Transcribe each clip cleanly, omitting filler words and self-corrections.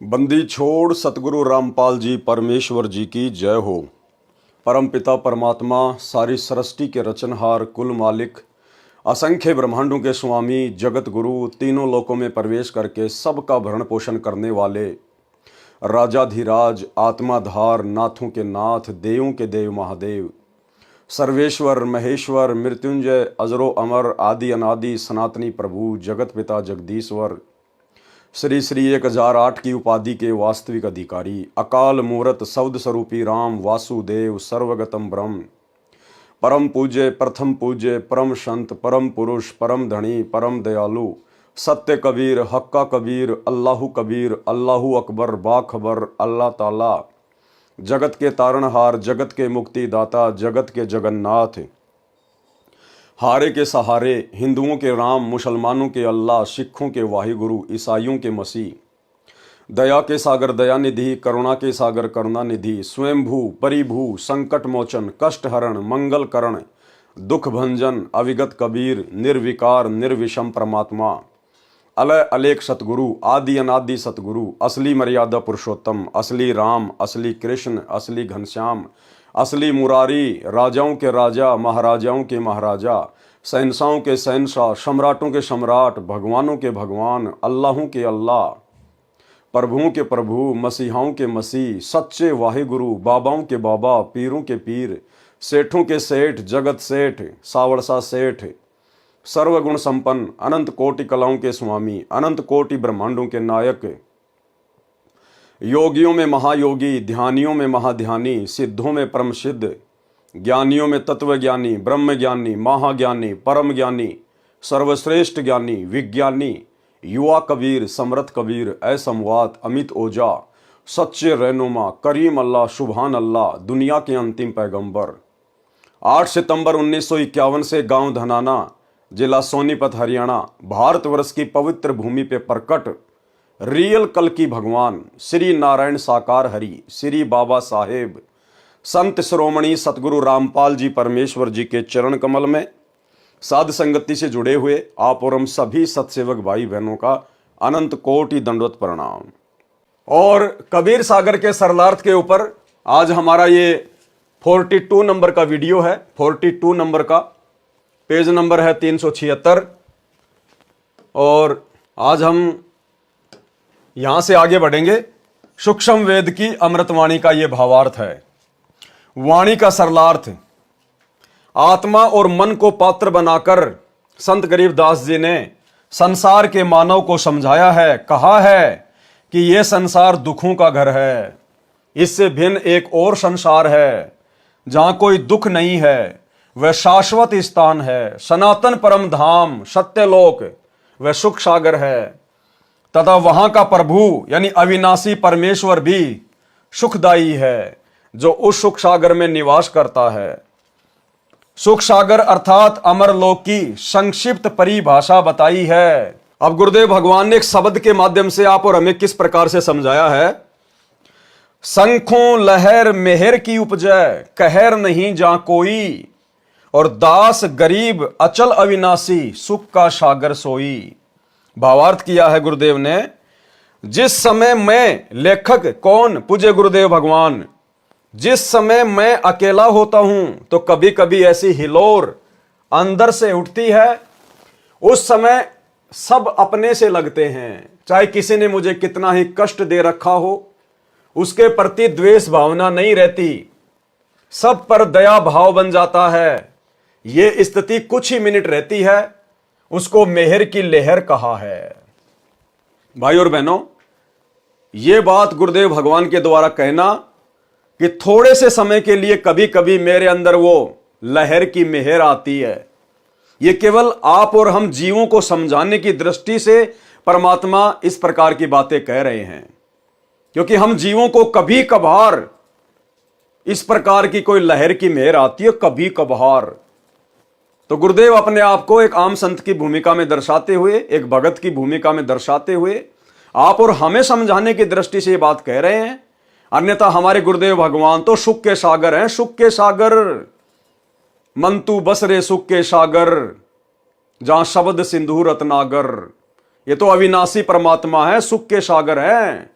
बंदी छोड़ सतगुरु रामपाल जी परमेश्वर जी की जय हो। परम पिता परमात्मा सारी सृष्टि के रचनहार कुल मालिक असंख्य ब्रह्मांडों के स्वामी जगत गुरु तीनों लोकों में प्रवेश करके सबका भरण पोषण करने वाले राजाधिराज आत्माधार नाथों के नाथ देवों के देव महादेव सर्वेश्वर महेश्वर मृत्युंजय अजरो अमर आदि अनादि सनातनी प्रभु जगत पिता जगदीश्वर श्री श्री 1008 की उपाधि के वास्तविक अधिकारी अकाल मूरत शब्द स्वरूपी राम वासुदेव सर्वगतम ब्रह्म परम पूज्य प्रथम पूज्य परम संत परम पुरुष परम धनी परम दयालु सत्य कबीर हक्का कबीर अल्लाहु कबीर अल्लाहु अकबर बाखबर अल्लाह ताला जगत के तारणहार जगत के मुक्तिदाता जगत के जगन्नाथ हारे के सहारे हिंदुओं के राम मुसलमानों के अल्लाह सिखों के वाहिगुरु ईसाइयों के मसीह दया के सागर दयानिधि करुणा के सागर करुणानिधि स्वयंभू परिभू संकट मोचन कष्ट हरण मंगल करण दुख भंजन अविगत कबीर निर्विकार निर्विषम परमात्मा अलय अलेख सतगुरु आदि अनादि सतगुरु असली मर्यादा पुरुषोत्तम असली राम असली कृष्ण असली घनश्याम असली मुरारी राजाओं के राजा महाराजाओं के महाराजा शहंशाहों के शहंशाह सम्राटों के सम्राट भगवानों के भगवान अल्लाहों के अल्लाह प्रभुओं के प्रभु मसीहाओं के मसीह सच्चे वाहिगुरु बाबाओं के बाबा पीरों के पीर सेठों के सेठ जगत सेठ सावड़सा सेठ सर्वगुण संपन्न अनंत कोटि कलाओं के स्वामी अनंत कोटि ब्रह्मांडों के नायक योगियों में महायोगी ध्यानियों में महाध्यानी सिद्धों में परम सिद्ध ज्ञानियों में तत्वज्ञानी ब्रह्म ज्ञानी महाज्ञानी परम ज्ञानी सर्वश्रेष्ठ ज्ञानी विज्ञानी युवा कबीर समरथ कबीर असमवात अमित ओजा सच्चे रहनुमा करीम अल्लाह सुभान अल्लाह दुनिया के अंतिम पैगंबर 8 सितंबर 1951 से गांव धनाना जिला सोनीपत हरियाणा भारतवर्ष की पवित्र भूमि पे प्रकट रियल कल की भगवान श्री नारायण साकार हरि श्री बाबा साहेब संत श्रोमणी सतगुरु रामपाल जी परमेश्वर जी के चरण कमल में साध संगति से जुड़े हुए आप और हम सभी सत्सेवक भाई बहनों का अनंत कोटि दंडवत प्रणाम। और कबीर सागर के सरलार्थ के ऊपर आज हमारा ये 42 नंबर का वीडियो है। 42 नंबर का पेज नंबर है 376 और आज हम यहां से आगे बढ़ेंगे। सूक्ष्म वेद की अमृतवाणी का यह भावार्थ है। वाणी का सरलार्थ आत्मा और मन को पात्र बनाकर संत गरीबदास जी ने संसार के मानव को समझाया है। कहा है कि यह संसार दुखों का घर है, इससे भिन्न एक और संसार है जहां कोई दुख नहीं है, वह शाश्वत स्थान है, सनातन परम धाम सत्यलोक वह सुख सागर है तथा वहां का प्रभु यानी अविनाशी परमेश्वर भी सुखदायी है जो उस सुख सागर में निवास करता है। सुख सागर अर्थात अमरलोक की संक्षिप्त परिभाषा बताई है। अब गुरुदेव भगवान ने एक शब्द के माध्यम से आप और हमें किस प्रकार से समझाया है। शंखों लहर मेहर की उपजय कहर नहीं जा कोई और दास गरीब अचल अविनाशी सुख का सागर सोई। भावार्थ किया है गुरुदेव ने, जिस समय मैं लेखक कौन पूज्य गुरुदेव भगवान, जिस समय मैं अकेला होता हूं तो कभी कभी ऐसी हिलोर अंदर से उठती है, उस समय सब अपने से लगते हैं। चाहे किसी ने मुझे कितना ही कष्ट दे रखा हो, उसके प्रति द्वेष भावना नहीं रहती, सब पर दया भाव बन जाता है। यह स्थिति कुछ ही मिनट रहती है, उसको मेहर की लहर कहा है। भाई और बहनों, यह बात गुरुदेव भगवान के द्वारा कहना कि थोड़े से समय के लिए कभी कभी मेरे अंदर वो लहर की मेहर आती है, यह केवल आप और हम जीवों को समझाने की दृष्टि से परमात्मा इस प्रकार की बातें कह रहे हैं, क्योंकि हम जीवों को कभी कभार इस प्रकार की कोई लहर की मेहर आती है, कभी कभार। तो गुरुदेव अपने आप को एक आम संत की भूमिका में दर्शाते हुए, एक भगत की भूमिका में दर्शाते हुए आप और हमें समझाने की दृष्टि से ये बात कह रहे हैं। अन्यथा हमारे गुरुदेव भगवान तो सुख के सागर हैं, सुख के सागर। मंतु बसरे सुख के सागर जहां शब्द सिंधु रत्नागर। ये तो अविनाशी परमात्मा है, सुख के सागर हैं।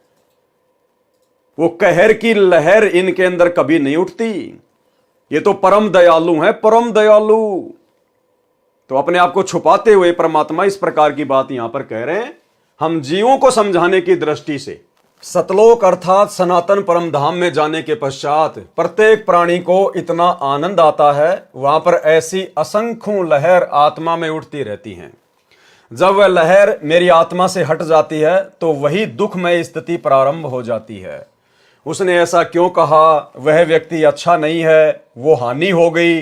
वो कहर की लहर इनके अंदर कभी नहीं उठती। ये तो परम दयालु हैं, परम दयालु। तो अपने आप को छुपाते हुए परमात्मा इस प्रकार की बात यहां पर कह रहे हैं, हम जीवों को समझाने की दृष्टि से। सतलोक अर्थात सनातन परम धाम में जाने के पश्चात प्रत्येक प्राणी को इतना आनंद आता है, वहां पर ऐसी असंख्यों लहर आत्मा में उठती रहती हैं। जब वह लहर मेरी आत्मा से हट जाती है तो वही दुखमय स्थिति प्रारंभ हो जाती है। उसने ऐसा क्यों कहा, वह व्यक्ति अच्छा नहीं है, वो हानि हो गई,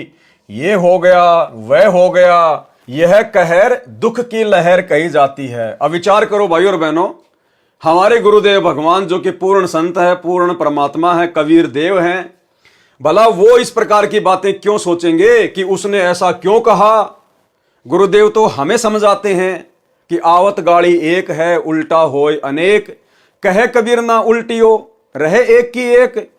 ये हो गया, वह हो गया, यह कहर दुख की लहर कही जाती है। अब विचार करो भाई और बहनों, हमारे गुरुदेव भगवान जो कि पूर्ण संत है, पूर्ण परमात्मा है, कबीर देव हैं, भला वो इस प्रकार की बातें क्यों सोचेंगे कि उसने ऐसा क्यों कहा। गुरुदेव तो हमें समझाते हैं कि आवत गाड़ी एक है, उल्टा होय अनेक, कहे कबीर ना उल्टियो, रहे एक की एक।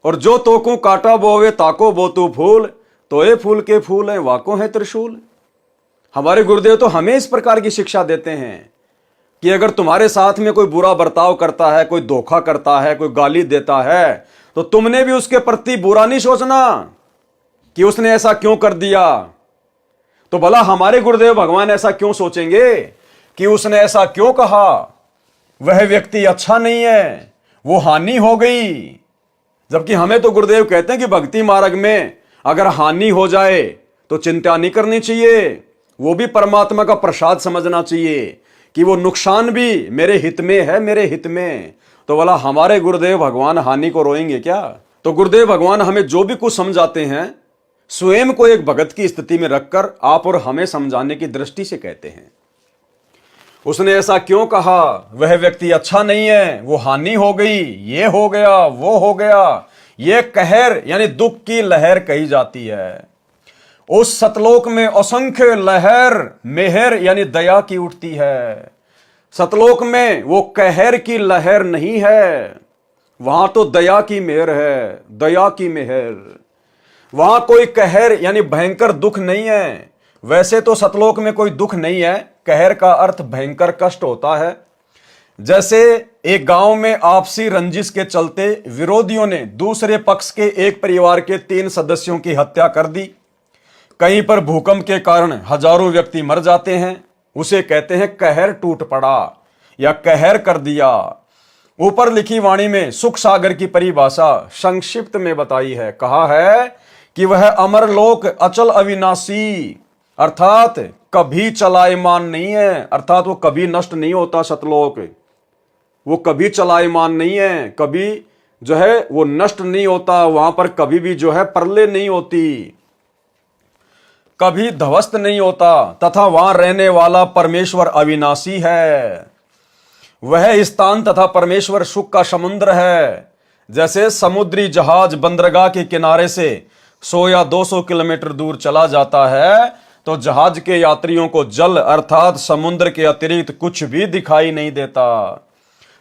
और जो तोकू काटा बोवे ताको बोतू फूल, तो ये फूल के फूल है वाको है त्रिशूल। हमारे गुरुदेव तो हमें इस प्रकार की शिक्षा देते हैं कि अगर तुम्हारे साथ में कोई बुरा बर्ताव करता है, कोई धोखा करता है, कोई गाली देता है, तो तुमने भी उसके प्रति बुरा नहीं सोचना कि उसने ऐसा क्यों कर दिया। तो भला हमारे गुरुदेव भगवान ऐसा क्यों सोचेंगे कि उसने ऐसा क्यों कहा, वह व्यक्ति अच्छा नहीं है, वो हानि हो गई। जबकि हमें तो गुरुदेव कहते हैं कि भक्ति मार्ग में अगर हानि हो जाए तो चिंता नहीं करनी चाहिए, वो भी परमात्मा का प्रसाद समझना चाहिए कि वो नुकसान भी मेरे हित में है, मेरे हित में। तो भला हमारे गुरुदेव भगवान हानि को रोएंगे क्या। तो गुरुदेव भगवान हमें जो भी कुछ समझाते हैं स्वयं को एक भगत की स्थिति में रखकर आप और हमें समझाने की दृष्टि से कहते हैं। उसने ऐसा क्यों कहा, वह व्यक्ति अच्छा नहीं है, वो हानि हो गई, ये हो गया, वो हो गया, ये कहर यानी दुख की लहर कही जाती है। उस सतलोक में असंख्य लहर मेहर यानी दया की उठती है। सतलोक में वो कहर की लहर नहीं है, वहां तो दया की मेहर है, दया की मेहर। वहां कोई कहर यानी भयंकर दुख नहीं है। वैसे तो सतलोक में कोई दुख नहीं है, कहर का अर्थ भयंकर कष्ट होता है। जैसे एक गांव में आपसी रंजिश के चलते विरोधियों ने दूसरे पक्ष के एक परिवार के 3 सदस्यों की हत्या कर दी। कहीं पर भूकंप के कारण हजारों व्यक्ति मर जाते हैं, उसे कहते हैं कहर टूट पड़ा या कहर कर दिया। ऊपर लिखी वाणी में सुख सागर की परिभाषा संक्षिप्त में बताई है। कहा है कि वह अमर लोक अचल अविनाशी, अर्थात कभी चलायमान नहीं है, अर्थात वो कभी नष्ट नहीं होता। सतलोक वो कभी चलायमान नहीं है, कभी जो है वो नष्ट नहीं होता। वहां पर कभी भी जो है प्रलय नहीं होती, कभी ध्वस्त नहीं होता, तथा वहां रहने वाला परमेश्वर अविनाशी है। वह स्थान तथा परमेश्वर सुख का समुद्र है। जैसे समुद्री जहाज बंदरगाह के किनारे से 100 या 200 किलोमीटर दूर चला जाता है तो जहाज के यात्रियों को जल अर्थात समुद्र के अतिरिक्त कुछ भी दिखाई नहीं देता,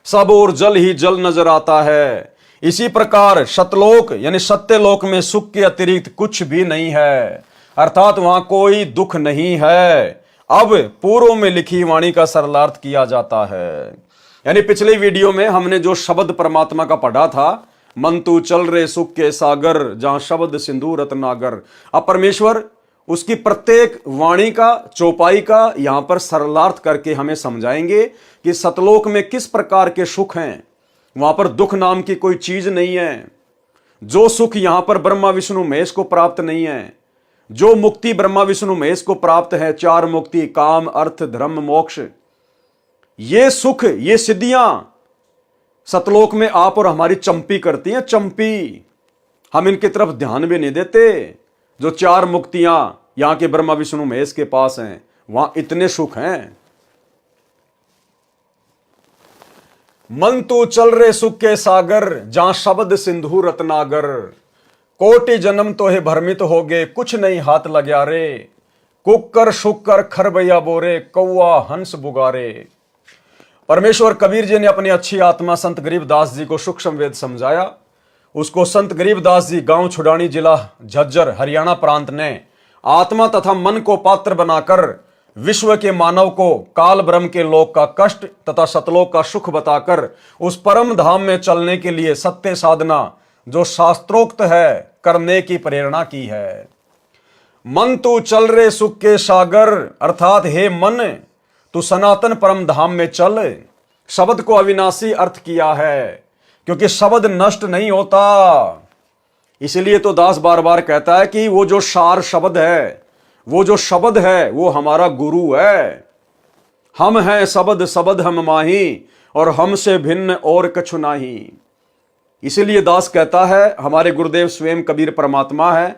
सब और जल ही जल नजर आता है। इसी प्रकार सतलोक यानी सत्यलोक में सुख के अतिरिक्त कुछ भी नहीं है, अर्थात वहां कोई दुख नहीं है। अब पूर्व में लिखी वाणी का सरलार्थ किया जाता है। यानी पिछले वीडियो में हमने जो शब्द परमात्मा का पढ़ा था, मन तू चल रे सुख के सागर जहां शब्द सिंधु रत्नागर। अब परमेश्वर उसकी प्रत्येक वाणी का चौपाई का यहां पर सरलार्थ करके हमें समझाएंगे कि सतलोक में किस प्रकार के सुख हैं। वहां पर दुख नाम की कोई चीज नहीं है। जो सुख यहां पर ब्रह्मा विष्णु महेश को प्राप्त नहीं है, जो मुक्ति ब्रह्मा विष्णु महेश को प्राप्त है, 4 मुक्ति काम अर्थ धर्म मोक्ष, ये सुख ये सिद्धियां सतलोक में आप और हमारी चंपी करती हैं। चंपी हम इनकी तरफ ध्यान भी नहीं देते। जो 4 मुक्तियां यहां के ब्रह्मा विष्णु महेश के पास हैं, वहां इतने सुख हैं। मन तू चल रे सुख के सागर जहां शब्द सिंधु रत्नागर। कोटि जन्म तो है भ्रमित हो गए कुछ नहीं हाथ लग्या रे। कुकर शुकर खरबैया बोरे कौआ हंस बुगारे। परमेश्वर कबीर जी ने अपनी अच्छी आत्मा संत गरीबदास जी को सूक्ष्म वेद समझाया। उसको संत गरीबदास जी गांव छुड़ानी जिला झज्जर हरियाणा प्रांत ने आत्मा तथा मन को पात्र बनाकर विश्व के मानव को काल ब्रह्म के लोक का कष्ट तथा सतलोक का सुख बताकर उस परम धाम में चलने के लिए सत्य साधना जो शास्त्रोक्त है करने की प्रेरणा की है। मन तू चल रे सुख के सागर, अर्थात हे मन तू सनातन परम धाम में चल। शब्द को अविनाशी अर्थ किया है क्योंकि शब्द नष्ट नहीं होता। इसलिए तो दास बार बार कहता है कि वो जो सार शब्द है, वो जो शब्द है वो हमारा गुरु है। हम हैं शब्द शब्द हम माही, और हमसे भिन्न और कछु नाही। इसीलिए दास कहता है हमारे गुरुदेव स्वयं कबीर परमात्मा है,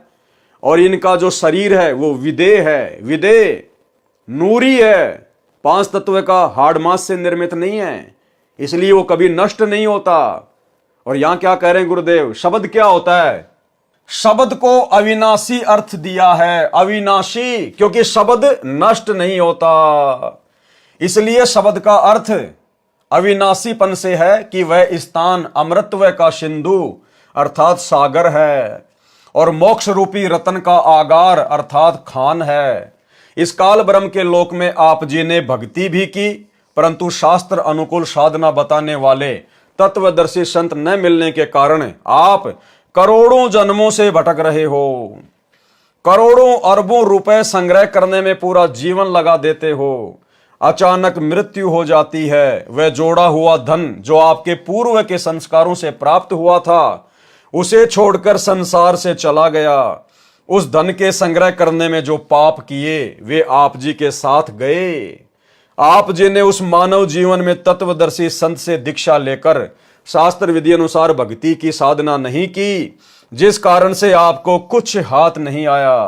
और इनका जो शरीर है वो विदेह है। विदेह नूरी है, 5 तत्व का हाड़ मांस से निर्मित नहीं है, इसलिए वो कभी नष्ट नहीं होता। और यहां क्या कह रहे हैं गुरुदेव, शब्द क्या होता है? शब्द को अविनाशी अर्थ दिया है। अविनाशी क्योंकि शब्द नष्ट नहीं होता, इसलिए शब्द का अर्थ अविनाशीपन से है कि वह स्थान अमृतत्व का सिंधु अर्थात सागर है, और मोक्ष रूपी रतन का आगार अर्थात खान है। इस काल ब्रह्म के लोक में आप जी ने भक्ति भी की, परंतु शास्त्र अनुकूल साधना बताने वाले तत्वदर्शी संत न मिलने के कारण आप करोड़ों जन्मों से भटक रहे हो। करोड़ों अरबों रुपए संग्रह करने में पूरा जीवन लगा देते हो। अचानक मृत्यु हो जाती है। वह जोड़ा हुआ धन जो आपके पूर्व के संस्कारों से प्राप्त हुआ था, उसे छोड़कर संसार से चला गया। उस धन के संग्रह करने में जो पाप किए वे आप जी के साथ गए। आप जी ने उस मानव जीवन में तत्वदर्शी संत से दीक्षा लेकर शास्त्र विधि अनुसार भक्ति की साधना नहीं की, जिस कारण से आपको कुछ हाथ नहीं आया।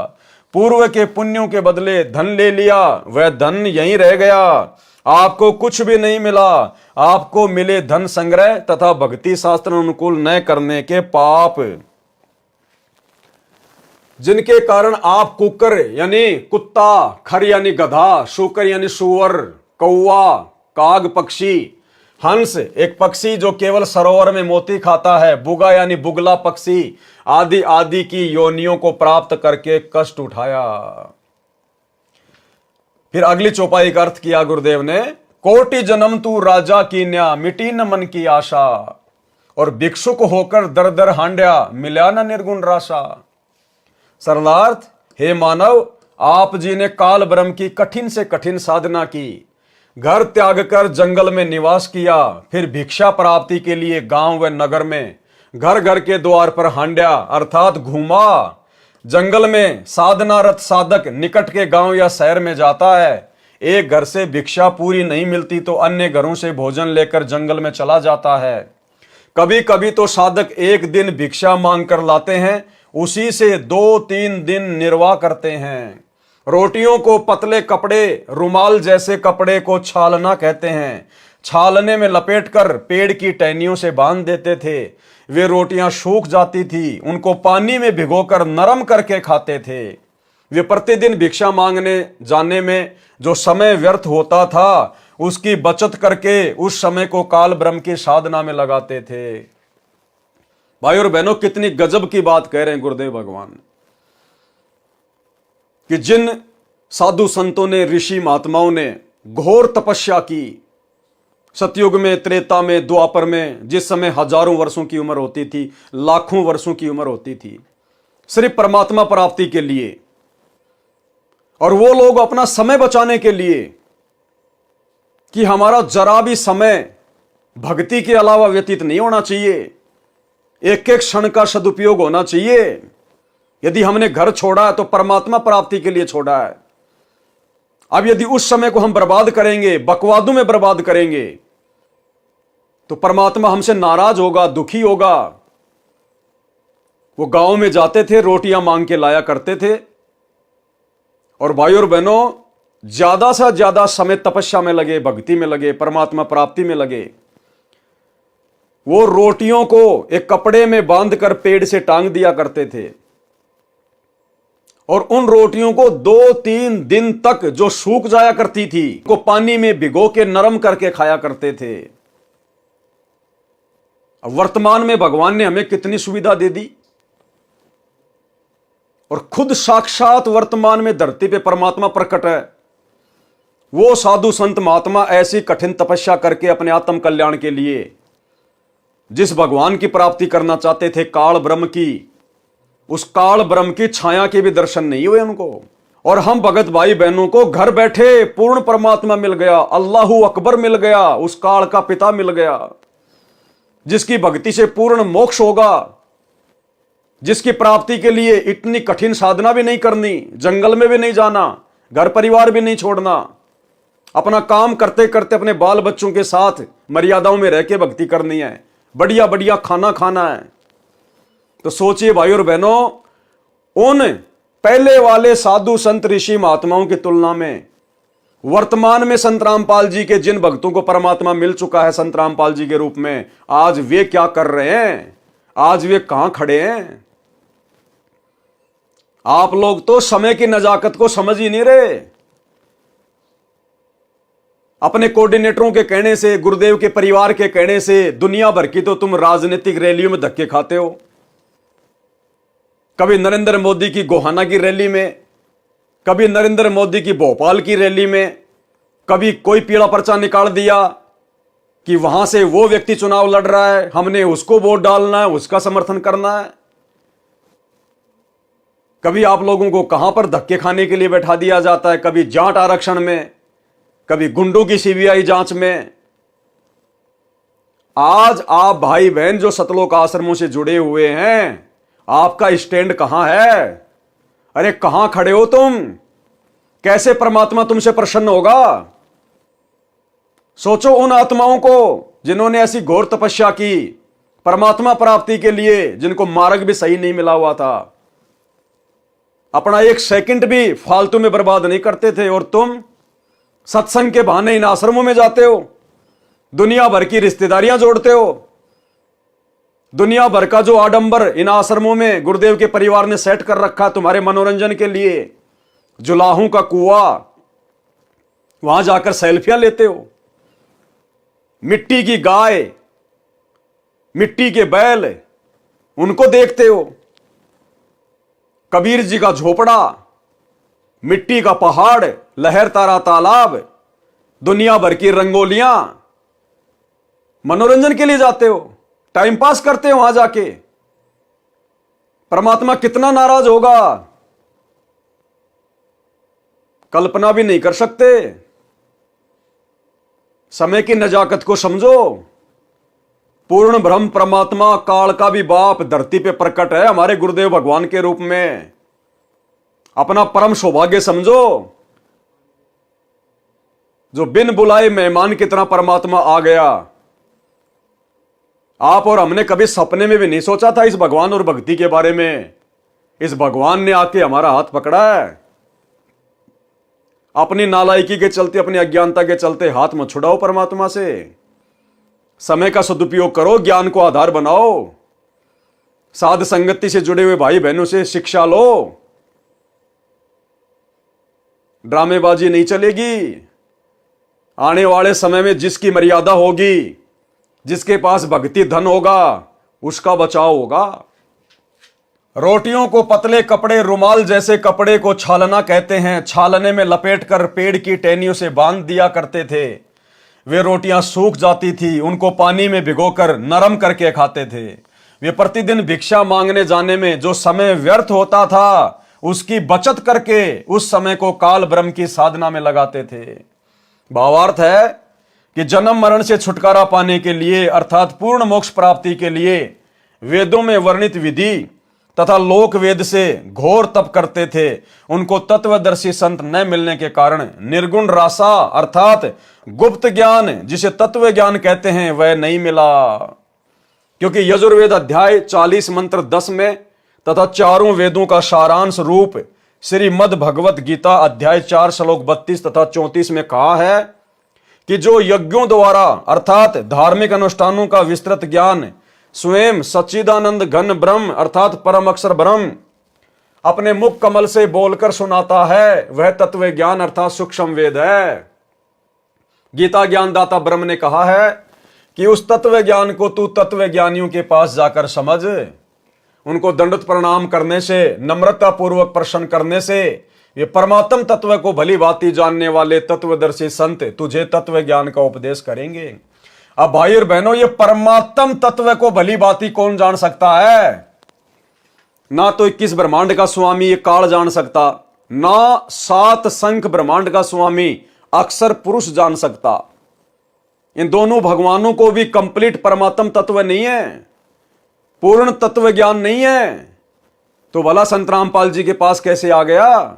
पूर्व के पुण्यों के बदले धन ले लिया, वह धन यहीं रह गया, आपको कुछ भी नहीं मिला। आपको मिले धन संग्रह तथा भक्ति शास्त्र अनुकूल न करने के पाप, जिनके कारण आप कुकर यानी कुत्ता, खर यानी गधा, शुकर यानी सुअर, कौवा, काग पक्षी, हंस एक पक्षी जो केवल सरोवर में मोती खाता है, बुगा यानी बुगला पक्षी आदि आदि की योनियों को प्राप्त करके कष्ट उठाया। फिर अगली चौपाई का अर्थ किया गुरुदेव ने, कोटि जन्म तू राजा कीन्या मिटी न मन की आशा, और भिक्षुक होकर दर दर हांड्या मिला न निर्गुण राशा। सरलार्थ, हे मानव, आप जी ने काल ब्रह्म की कठिन से कठिन साधना की, घर त्याग कर जंगल में निवास किया, फिर भिक्षा प्राप्ति के लिए गांव व नगर में घर घर के द्वार पर हांड्या अर्थात घूमा। जंगल में साधनारत साधक निकट के गांव या शहर में जाता है, एक घर से भिक्षा पूरी नहीं मिलती तो अन्य घरों से भोजन लेकर जंगल में चला जाता है। कभी कभी तो साधक एक दिन भिक्षा मांग कर लाते हैं, उसी से 2-3 दिन निर्वाह करते हैं। रोटियों को पतले कपड़े, रुमाल जैसे कपड़े को छालना कहते हैं, छालने में लपेटकर पेड़ की टहनियों से बांध देते थे। वे रोटियां सूख जाती थी, उनको पानी में भिगोकर नरम करके खाते थे। वे प्रतिदिन भिक्षा मांगने जाने में जो समय व्यर्थ होता था, उसकी बचत करके उस समय को काल ब्रह्म की साधना में लगाते थे। भाई और बहनों, कितनी गजब की बात कह रहे हैं गुरुदेव भगवान कि जिन साधु संतों ने, ऋषि महात्माओं ने घोर तपस्या की, सतयुग में, त्रेता में, द्वापर में, जिस समय हजारों वर्षों की उम्र होती थी, लाखों वर्षों की उम्र होती थी, सिर्फ परमात्मा प्राप्ति के लिए, और वो लोग अपना समय बचाने के लिए कि हमारा जरा भी समय भक्ति के अलावा व्यतीत नहीं होना चाहिए, एक एक क्षण का सदुपयोग होना चाहिए। यदि हमने घर छोड़ा है तो परमात्मा प्राप्ति के लिए छोड़ा है। अब यदि उस समय को हम बर्बाद करेंगे, बकवादों में बर्बाद करेंगे, तो परमात्मा हमसे नाराज होगा, दुखी होगा। वो गांव में जाते थे, रोटियां मांग के लाया करते थे, और भाई और बहनों, ज्यादा से ज्यादा समय तपस्या में लगे, भक्ति में लगे, परमात्मा प्राप्ति में लगे। वो रोटियों को एक कपड़े में बांधकर पेड़ से टांग दिया करते थे, और उन रोटियों को 2-3 दिन तक जो सूख जाया करती थी को पानी में भिगो के नरम करके खाया करते थे। अब वर्तमान में भगवान ने हमें कितनी सुविधा दे दी, और खुद साक्षात वर्तमान में धरती पे परमात्मा प्रकट है। वो साधु संत महात्मा ऐसी कठिन तपस्या करके अपने आत्म कल्याण के लिए जिस भगवान की प्राप्ति करना चाहते थे, काल ब्रह्म की, उस काल ब्रह्म की छाया के भी दर्शन नहीं हुए उनको। और हम भगत भाई बहनों को घर बैठे पूर्ण परमात्मा मिल गया, अल्लाहू अकबर मिल गया, उस काल का पिता मिल गया, जिसकी भक्ति से पूर्ण मोक्ष होगा, जिसकी प्राप्ति के लिए इतनी कठिन साधना भी नहीं करनी, जंगल में भी नहीं जाना, घर परिवार भी नहीं छोड़ना, अपना काम करते करते अपने बाल बच्चों के साथ मर्यादाओं में रह के भक्ति करनी है, बढ़िया बढ़िया खाना खाना है। तो सोचिए भाई और बहनों, उन पहले वाले साधु संत ऋषि महात्माओं की तुलना में वर्तमान में संत रामपाल जी के जिन भक्तों को परमात्मा मिल चुका है संत रामपाल जी के रूप में, आज वे क्या कर रहे हैं, आज वे कहां खड़े हैं। आप लोग तो समय की नजाकत को समझ ही नहीं रहे। अपने कोऑर्डिनेटरों के कहने से, गुरुदेव के परिवार के कहने से दुनिया भर की तो तुम राजनीतिक रैलियों में धक्के खाते हो। कभी नरेंद्र मोदी की गोहाना की रैली में, कभी नरेंद्र मोदी की भोपाल की रैली में, कभी कोई पीला पर्चा निकाल दिया कि वहां से वो व्यक्ति चुनाव लड़ रहा है, हमने उसको वोट डालना है, उसका समर्थन करना है। कभी आप लोगों को कहां पर धक्के खाने के लिए बैठा दिया जाता है, कभी जाट आरक्षण में, कभी गुंडों की सीबीआई जांच में। आज आप भाई बहन जो सतलोक आश्रमों से जुड़े हुए हैं, आपका स्टैंड कहां है? अरे कहां खड़े हो तुम? कैसे परमात्मा तुमसे प्रसन्न होगा? सोचो उन आत्माओं को जिन्होंने ऐसी घोर तपस्या की परमात्मा प्राप्ति के लिए, जिनको मार्ग भी सही नहीं मिला हुआ था, अपना एक सेकंड भी फालतू में बर्बाद नहीं करते थे। और तुम सत्संग के बहाने इन आश्रमों में जाते हो, दुनिया भर की रिश्तेदारियां जोड़ते हो, दुनिया भर का जो आडंबर इन आश्रमों में गुरुदेव के परिवार ने सेट कर रखा तुम्हारे मनोरंजन के लिए, जुलाहों का कुआं, वहां जाकर सेल्फियां लेते हो। मिट्टी की गाय, मिट्टी के बैल, उनको देखते हो। कबीर जी का झोपड़ा, मिट्टी का पहाड़, लहर तारा तालाब, दुनिया भर की रंगोलियां, मनोरंजन के लिए जाते हो, टाइम पास करते हो वहां जाके। परमात्मा कितना नाराज होगा, कल्पना भी नहीं कर सकते। समय की नजाकत को समझो। पूर्ण ब्रह्म परमात्मा काल का भी बाप धरती पे प्रकट है हमारे गुरुदेव भगवान के रूप में। अपना परम सौभाग्य समझो, जो बिन बुलाए मेहमान की तरह परमात्मा आ गया। आप और हमने कभी सपने में भी नहीं सोचा था इस भगवान और भक्ति के बारे में। इस भगवान ने आके हमारा हाथ पकड़ा है। अपनी नालायकी के चलते, अपनी अज्ञानता के चलते हाथ मत छुड़ाओ परमात्मा से। समय का सदुपयोग करो, ज्ञान को आधार बनाओ, साध संगति से जुड़े हुए भाई बहनों से शिक्षा लो। ड्रामेबाजी नहीं चलेगी। आने वाले समय में जिसकी मर्यादा होगी, जिसके पास भक्ति धन होगा, उसका बचाव होगा। रोटियों को पतले कपड़े, रुमाल जैसे कपड़े को छालना कहते हैं। छालने में लपेटकर पेड़ की टहनियों से बांध दिया करते थे। वे रोटियां सूख जाती थी, उनको पानी में भिगोकर नरम करके खाते थे। वे प्रतिदिन भिक्षा मांगने जाने में जो समय व्यर्थ होता था, उसकी बचत करके उस समय को काल ब्रह्म की साधना में लगाते थे। भावार्थ है कि जन्म मरण से छुटकारा पाने के लिए, अर्थात पूर्ण मोक्ष प्राप्ति के लिए वेदों में वर्णित विधि तथा लोक वेद से घोर तप करते थे। उनको तत्वदर्शी संत न मिलने के कारण निर्गुण रासा अर्थात गुप्त ज्ञान, जिसे तत्व ज्ञान कहते हैं, वह नहीं मिला। क्योंकि यजुर्वेद अध्याय 40 मंत्र 10 में तथा चारों वेदों का सारांश रूप श्रीमद् भगवत गीता अध्याय 4 श्लोक 32 तथा 34 में कहा है कि जो यज्ञों द्वारा अर्थात धार्मिक अनुष्ठानों का विस्तृत ज्ञान स्वयं सच्चिदानंद घन ब्रह्म अर्थात परम अक्षर ब्रह्म अपने मुख कमल से बोलकर सुनाता है, वह तत्व ज्ञान अर्थात सूक्ष्म वेद है। गीता ज्ञानदाता ब्रह्म ने कहा है कि उस तत्व ज्ञान को तू तत्व ज्ञानियों के पास जाकर समझ। उनको दंडवत प्रणाम करने से, नम्रता पूर्वक प्रश्न करने से, ये परमात्म तत्व को भली भांति जानने वाले तत्वदर्शी संत तुझे तत्व ज्ञान का उपदेश करेंगे। अब भाई और बहनों, ये परमात्म तत्व को भली भांति कौन जान सकता है? ना तो 21 ब्रह्मांड का स्वामी ये काल जान सकता, ना 7 संख ब्रह्मांड का स्वामी अक्षर पुरुष जान सकता। इन दोनों भगवानों को भी कंप्लीट परमात्म तत्व नहीं है, पूर्ण तत्व ज्ञान नहीं है, तो भला संत रामपाल जी के पास कैसे आ गया?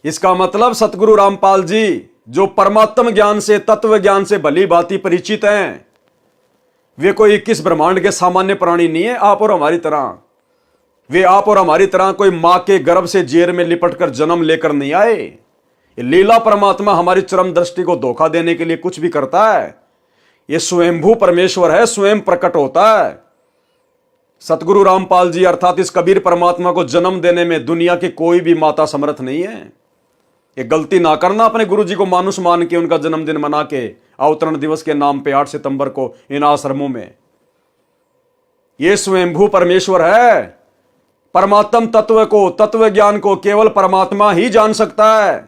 इसका मतलब सतगुरु रामपाल जी जो परमात्म ज्ञान से, तत्व ज्ञान से भली भांति परिचित हैं, वे कोई 21 ब्रह्मांड के सामान्य प्राणी नहीं है आप और हमारी तरह। वे आप और हमारी तरह कोई मां के गर्भ से जेर में लिपटकर जन्म लेकर नहीं आए। ये लीला परमात्मा हमारी चरम दृष्टि को धोखा देने के लिए कुछ भी करता है। ये स्वयंभू परमेश्वर है, स्वयं प्रकट होता है। सतगुरु रामपाल जी अर्थात इस कबीर परमात्मा को जन्म देने में दुनिया की कोई भी माता समर्थ नहीं है। ये गलती ना करना अपने गुरु जी को मानुष मान के उनका जन्मदिन मना के अवतरण दिवस के नाम पे 8 सितंबर को इन आश्रमों में। ये स्वयंभू परमेश्वर है। परमात्म तत्व को, तत्व ज्ञान को केवल परमात्मा ही जान सकता है।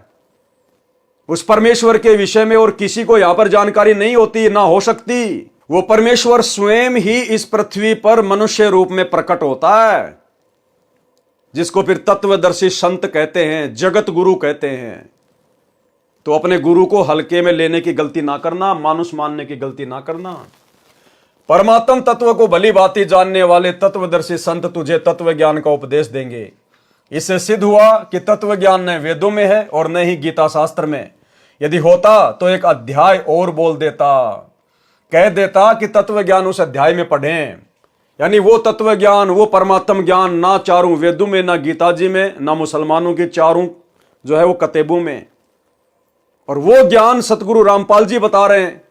उस परमेश्वर के विषय में और किसी को यहां पर जानकारी नहीं होती, ना हो सकती। वो परमेश्वर स्वयं ही इस पृथ्वी पर मनुष्य रूप में प्रकट होता है, जिसको फिर तत्वदर्शी संत कहते हैं, जगत गुरु कहते हैं। तो अपने गुरु को हल्के में लेने की गलती ना करना, मानुष मानने की गलती ना करना। परमात्म तत्व को भली भांति जानने वाले तत्वदर्शी संत तुझे तत्व ज्ञान का उपदेश देंगे। इससे सिद्ध हुआ कि तत्व ज्ञान न वेदों में है और न ही गीता शास्त्र में। यदि होता तो एक अध्याय और बोल देता, कह देता कि तत्व ज्ञान उस अध्याय में पढ़ें। यानी वो तत्व ज्ञान, वो परमात्म ज्ञान ना चारों वेदों में, ना गीता जी में, ना मुसलमानों की चारों जो है वो कतेबों में। और वो ज्ञान सतगुरु रामपाल जी बता रहे हैं।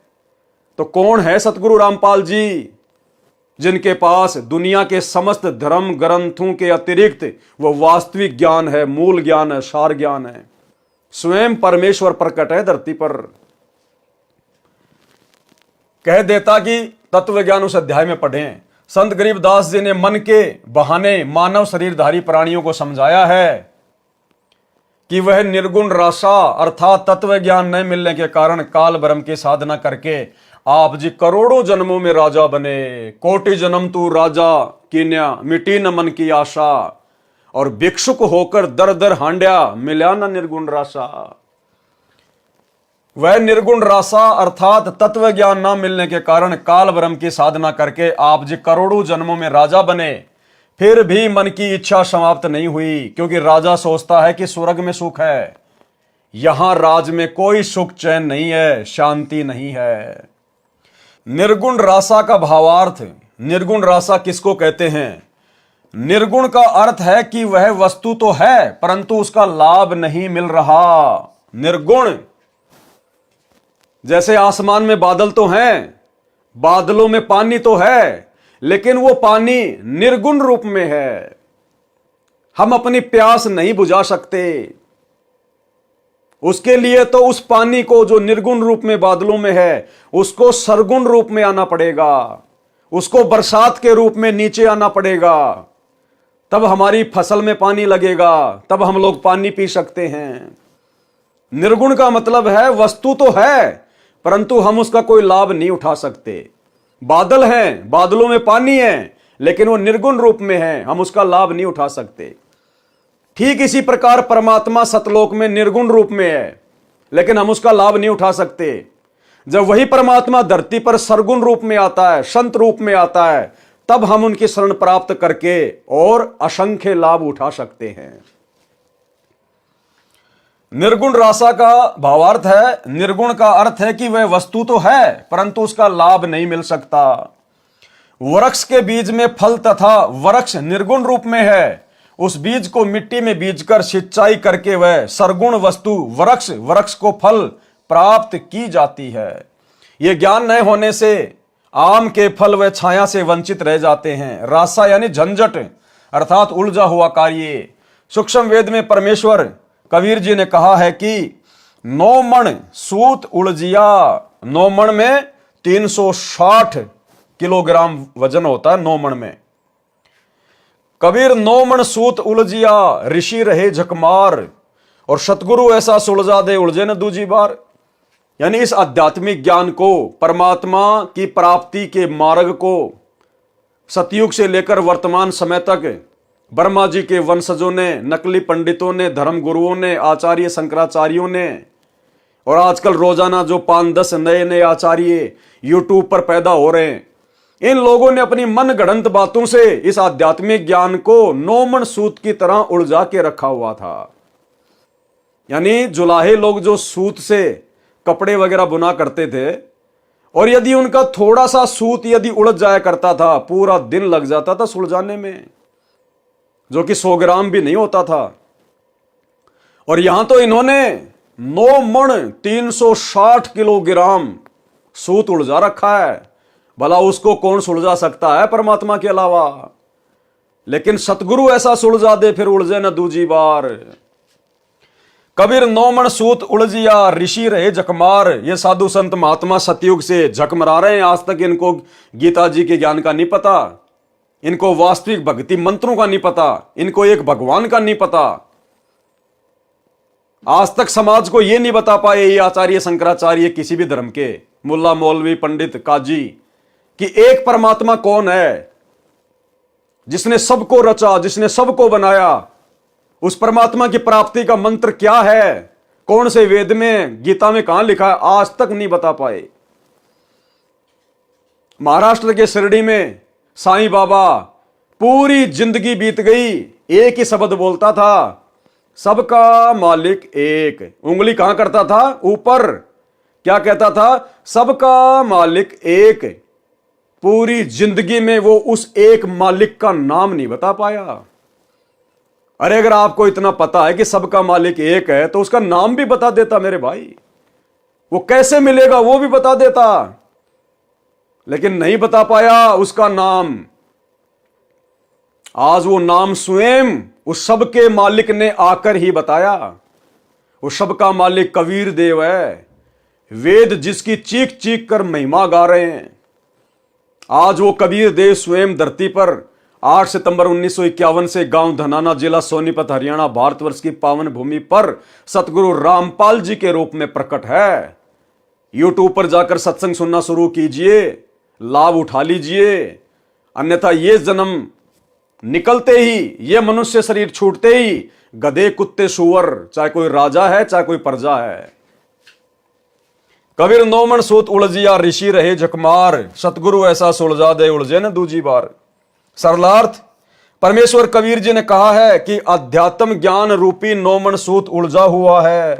तो कौन है सतगुरु रामपाल जी, जिनके पास दुनिया के समस्त धर्म ग्रंथों के अतिरिक्त वो वास्तविक ज्ञान है, मूल ज्ञान है, सार ज्ञान है। स्वयं परमेश्वर प्रकट है धरती पर। कह देता कि तत्व ज्ञान उस अध्याय में पढ़ें। संत गरीबदास जी ने मन के बहाने मानव शरीरधारी प्राणियों को समझाया है कि वह निर्गुण रासा अर्थात तत्व ज्ञान न मिलने के कारण काल ब्रह्म की साधना करके आप जी करोड़ों जन्मों में राजा बने। कोटि जन्म तू राजा कीन्या, मिटी न मन की आशा, और भिक्षुक होकर दर दर हांड्या, मिला न निर्गुण रासा। वह निर्गुण रासा अर्थात तत्व ज्ञान न मिलने के कारण काल ब्रह्म की साधना करके आप जी करोड़ों जन्मों में राजा बने, फिर भी मन की इच्छा समाप्त नहीं हुई। क्योंकि राजा सोचता है कि स्वर्ग में सुख है, यहां राज में कोई सुख चैन नहीं है, शांति नहीं है। निर्गुण रासा का भावार्थ, निर्गुण रासा किसको कहते हैं? निर्गुण का अर्थ है कि वह वस्तु तो है परंतु उसका लाभ नहीं मिल रहा। निर्गुण, जैसे आसमान में बादल तो हैं, बादलों में पानी तो है, लेकिन वो पानी निर्गुण रूप में है। हम अपनी प्यास नहीं बुझा सकते। उसके लिए तो उस पानी को जो निर्गुण रूप में बादलों में है, उसको सरगुण रूप में आना पड़ेगा, उसको बरसात के रूप में नीचे आना पड़ेगा, तब हमारी फसल में पानी लगेगा, तब हम लोग पानी पी सकते हैं। निर्गुण का मतलब है वस्तु तो है परंतु हम उसका कोई लाभ नहीं उठा सकते। बादल हैं, बादलों में पानी है, लेकिन वो निर्गुण रूप में है, हम उसका लाभ नहीं उठा सकते। ठीक इसी प्रकार परमात्मा सतलोक में निर्गुण रूप में है, लेकिन हम उसका लाभ नहीं उठा सकते। जब वही परमात्मा धरती पर सरगुण रूप में आता है, संत रूप में आता है, तब हम उनकी शरण प्राप्त करके और असंख्य लाभ उठा सकते हैं। निर्गुण रासा का भावार्थ है, निर्गुण का अर्थ है कि वह वस्तु तो है परंतु उसका लाभ नहीं मिल सकता। वृक्ष के बीज में फल तथा वृक्ष निर्गुण रूप में है, उस बीज को मिट्टी में बीजकर सिंचाई करके वह सरगुण वस्तु वृक्ष को फल प्राप्त की जाती है। यह ज्ञान न होने से आम के फल व छाया से वंचित रह जाते हैं। रासा यानी झंझट अर्थात उलझा हुआ कार्य। सूक्ष्म वेद में परमेश्वर कबीर जी ने कहा है कि 9 मण सूत उलझिया। 9 मण में 360 किलोग्राम वजन होता है। 9 मण में कबीर 9 मण सूत उलझिया, ऋषि रहे झकमार। और सतगुरु ऐसा सुलझा दे उलझे न दूजी बार। यानी इस आध्यात्मिक ज्ञान को, परमात्मा की प्राप्ति के मार्ग को सतयुग से लेकर वर्तमान समय तक ब्रह्मा जी के वंशजों ने, नकली पंडितों ने, धर्म गुरुओं ने, आचार्य शंकराचार्यों ने, और आजकल रोजाना जो 5-10 नए नए आचार्य यूट्यूब पर पैदा हो रहे हैं, इन लोगों ने अपनी मन गढ़ंत बातों से इस आध्यात्मिक ज्ञान को नौमन सूत की तरह उलझा के रखा हुआ था। यानी जुलाहे लोग जो सूत से कपड़े वगैरह बुना करते थे, और यदि उनका थोड़ा सा सूत यदि उलझ जाया करता था, पूरा दिन लग जाता था सुलझाने में, जो कि 100 ग्राम भी नहीं होता था। और यहां तो इन्होंने 9 मण 360 किलोग्राम सूत उलझा रखा है। भला उसको कौन सुलझा सकता है परमात्मा के अलावा। लेकिन सतगुरु ऐसा सुलझा दे फिर उलझे न दूजी बार। कबीर 9 मण सूत उलझिया ऋषि रहे झकमार। ये साधु संत महात्मा सतयुग से झकमरा रहे हैं। आज तक इनको गीता जी के ज्ञान का नहीं पता, इनको वास्तविक भक्ति मंत्रों का नहीं पता, इनको एक भगवान का नहीं पता। आज तक समाज को यह नहीं बता पाए ये आचार्य शंकराचार्य, किसी भी धर्म के मुल्ला मौलवी पंडित काजी, कि एक परमात्मा कौन है जिसने सबको रचा, जिसने सबको बनाया। उस परमात्मा की प्राप्ति का मंत्र क्या है, कौन से वेद में, गीता में कहां लिखा है, आज तक नहीं बता पाए। महाराष्ट्र के शिरडी में साईं बाबा पूरी जिंदगी बीत गई, एक ही शब्द बोलता था, सबका मालिक एक। उंगली कहां करता था? ऊपर। क्या कहता था? सबका मालिक एक। पूरी जिंदगी में वो उस एक मालिक का नाम नहीं बता पाया। अरे अगर आपको इतना पता है कि सबका मालिक एक है तो उसका नाम भी बता देता मेरे भाई। वो कैसे मिलेगा वो भी बता देता, लेकिन नहीं बता पाया उसका नाम। आज वो नाम स्वयं उस सब के मालिक ने आकर ही बताया। वो सब का मालिक कबीर देव है, वेद जिसकी चीख चीख कर महिमा गा रहे हैं। आज वो कबीर देव स्वयं धरती पर 8 सितंबर 1951 से गांव धनाना, जिला सोनीपत, हरियाणा, भारतवर्ष की पावन भूमि पर सतगुरु रामपाल जी के रूप में प्रकट है। यूट्यूब पर जाकर सत्संग सुनना शुरू कीजिए, लाभ उठा लीजिए। अन्यथा ये जन्म निकलते ही, ये मनुष्य शरीर छूटते ही गधे, कुत्ते, सुअर, चाहे कोई राजा है चाहे कोई प्रजा है। कबीर 9 मण सूत उलझिया ऋषि रहे झकमार। सतगुरु ऐसा सुलझा दे उलझे न दूजी बार। सरलार्थ, परमेश्वर कबीर जी ने कहा है कि अध्यात्म ज्ञान रूपी 9 मण सूत उलझा हुआ है।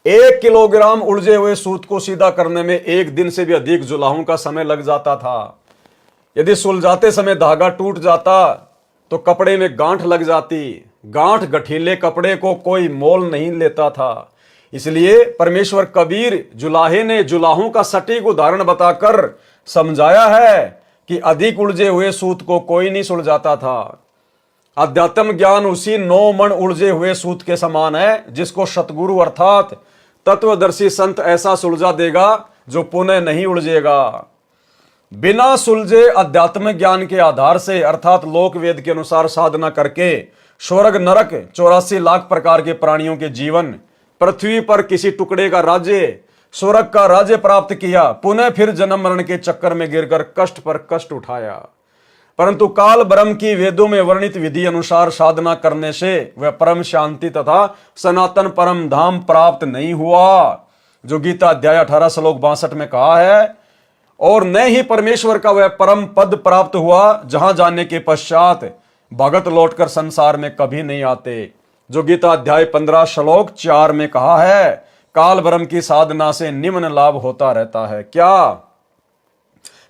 1 किलोग्राम उलझे हुए सूत को सीधा करने में 1 दिन से भी अधिक जुलाहों का समय लग जाता था। यदि सुलझाते समय धागा टूट जाता तो कपड़े में गांठ लग जाती। गांठ गठीले कपड़े को कोई मोल नहीं लेता था। इसलिए परमेश्वर कबीर जुलाहे ने जुलाहों का सटीक उदाहरण बताकर समझाया है कि अधिक उलझे हुए सूत को कोई नहीं सुलझाता था। अध्यात्म ज्ञान उसी 9 मण उलझे हुए सूत के समान है, जिसको सतगुरु अर्थात तत्वदर्शी संत ऐसा सुलझा देगा जो पुनः नहीं उलझेगा। बिना सुलझे अध्यात्म ज्ञान के आधार से, अर्थात लोक वेद के अनुसार साधना करके स्वर्ग नरक 84 लाख प्रकार के प्राणियों के जीवन, पृथ्वी पर किसी टुकड़े का राज्य, स्वर्ग का राज्य प्राप्त किया, पुनः फिर जन्म मरण के चक्कर में गिरकर कष्ट पर कष्ट उठाया। परंतु काल ब्रह्म की वेदों में वर्णित विधि अनुसार साधना करने से वह परम शांति तथा सनातन परम धाम प्राप्त नहीं हुआ, जो गीता अध्याय 18 श्लोक 62 में कहा है। और न ही परमेश्वर का वह परम पद प्राप्त हुआ, जहां जाने के पश्चात भगत लौटकर संसार में कभी नहीं आते, जो गीता अध्याय 15 श्लोक 4 में कहा है। काल ब्रह्म की साधना से निम्न लाभ होता रहता है। क्या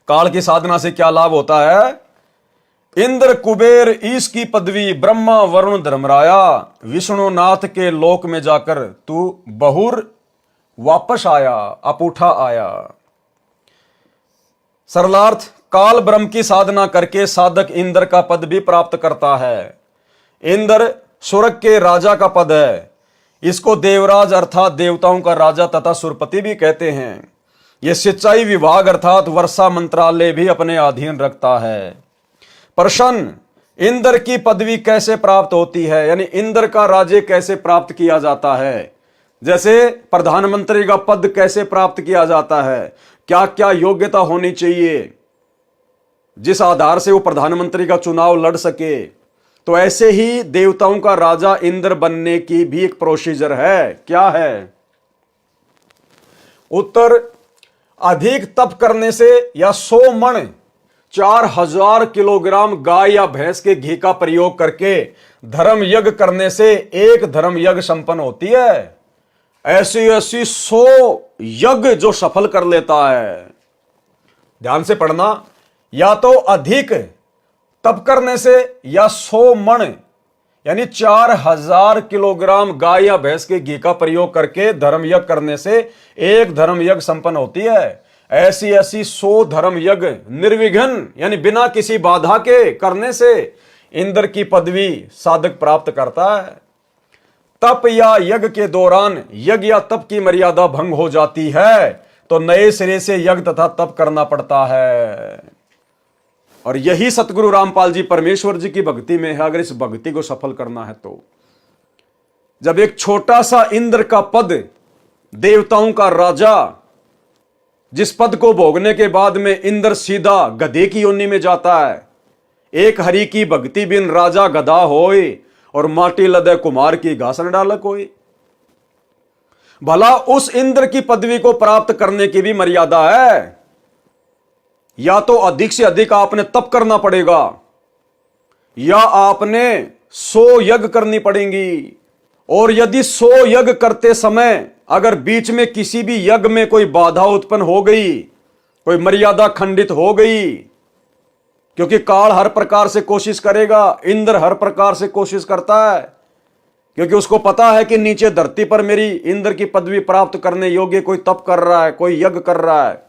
काल की साधना से क्या लाभ होता है? इंद्र कुबेर ईश की पदवी, ब्रह्मा वरुण धर्मराया, विष्णुनाथ के लोक में जाकर तू बहुर वापस आया, अपूठा आया। सरलार्थ, काल ब्रह्म की साधना करके साधक इंद्र का पद भी प्राप्त करता है। इंद्र स्वर्ग के राजा का पद है। इसको देवराज अर्थात देवताओं का राजा तथा सुरपति भी कहते हैं। यह सिंचाई विभाग अर्थात वर्षा मंत्रालय भी अपने अधीन रखता है। प्रश्न, इंद्र की पदवी कैसे प्राप्त होती है, यानी इंद्र का राज्य कैसे प्राप्त किया जाता है, जैसे प्रधानमंत्री का पद कैसे प्राप्त किया जाता है, क्या क्या योग्यता होनी चाहिए जिस आधार से वो प्रधानमंत्री का चुनाव लड़ सके, तो ऐसे ही देवताओं का राजा इंद्र बनने की भी एक प्रोसीजर है। क्या है उत्तर? अधिक तप करने से या 100 मण 4000 किलोग्राम गाय या भैंस के घी का प्रयोग करके धर्म यज्ञ करने से एक धर्म यज्ञ संपन्न होती है। ऐसी ऐसी 100 यज्ञ जो सफल कर लेता है। ध्यान से पढ़ना, या तो अधिक तप करने से या 100 मण यानी 4000 किलोग्राम गाय या भैंस के घी का प्रयोग करके धर्म यज्ञ करने से एक धर्म यज्ञ संपन्न होती है। ऐसी ऐसी 100 धर्म यज्ञ निर्विघ्न यानी बिना किसी बाधा के करने से इंद्र की पदवी साधक प्राप्त करता है। तप या यज्ञ के दौरान यज्ञ या तप की मर्यादा भंग हो जाती है तो नए सिरे से यज्ञ तथा तप करना पड़ता है। और यही सतगुरु रामपाल जी परमेश्वर जी की भक्ति में है। अगर इस भक्ति को सफल करना है तो जब एक छोटा सा इंद्र का पद, देवताओं का राजा, जिस पद को भोगने के बाद में इंद्र सीधा गधे की योनि में जाता है। एक हरि की भक्ति बिन राजा गधा होए और माटी लदे कुमार की घासन डालक होए। भला उस इंद्र की पदवी को प्राप्त करने की भी मर्यादा है। या तो अधिक से अधिक आपने तप करना पड़ेगा या आपने 100 यज्ञ करनी पड़ेंगी। और यदि 100 यज्ञ करते समय अगर बीच में किसी भी यज्ञ में कोई बाधा उत्पन्न हो गई, कोई मर्यादा खंडित हो गई, क्योंकि काल हर प्रकार से कोशिश करेगा, इंद्र हर प्रकार से कोशिश करता है, क्योंकि उसको पता है कि नीचे धरती पर मेरी इंद्र की पदवी प्राप्त करने योग्य कोई तप कर रहा है, कोई यज्ञ कर रहा है।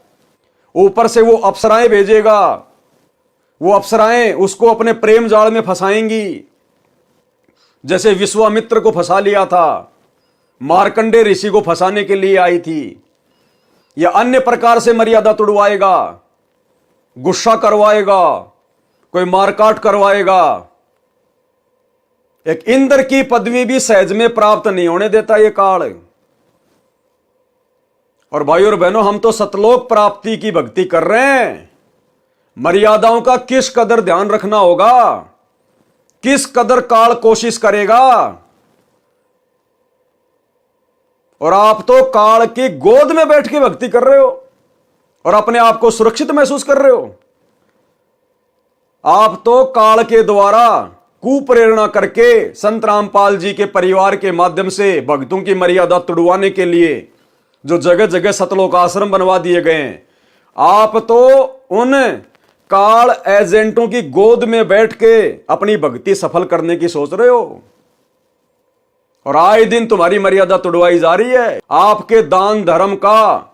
ऊपर से वो अप्सराएं भेजेगा, वो अप्सराएं उसको अपने प्रेम जाल में फंसाएंगी। जैसे विश्वामित्र को फंसा लिया था, मार्कंडे ऋषि को फंसाने के लिए आई थी, या अन्य प्रकार से मर्यादा तुड़वाएगा, गुस्सा करवाएगा, कोई मारकाट करवाएगा। एक इंद्र की पदवी भी सहज में प्राप्त नहीं होने देता ये काल। और भाई और बहनों, हम तो सतलोक प्राप्ति की भक्ति कर रहे हैं। मर्यादाओं का किस कदर ध्यान रखना होगा, किस कदर काल कोशिश करेगा। और आप तो काल की गोद में बैठ के भक्ति कर रहे हो और अपने आप को सुरक्षित महसूस कर रहे हो। आप तो काल के द्वारा कुप्रेरणा करके संत रामपाल जी के परिवार के माध्यम से भक्तों की मर्यादा तुड़वाने के लिए जो जगह जगह सतलोक आश्रम बनवा दिए गए हैं, आप तो उन काल एजेंटों की गोद में बैठ के अपनी भक्ति सफल करने की सोच रहे हो। और आए दिन तुम्हारी मर्यादा तुड़वाई जा रही है। आपके दान धर्म का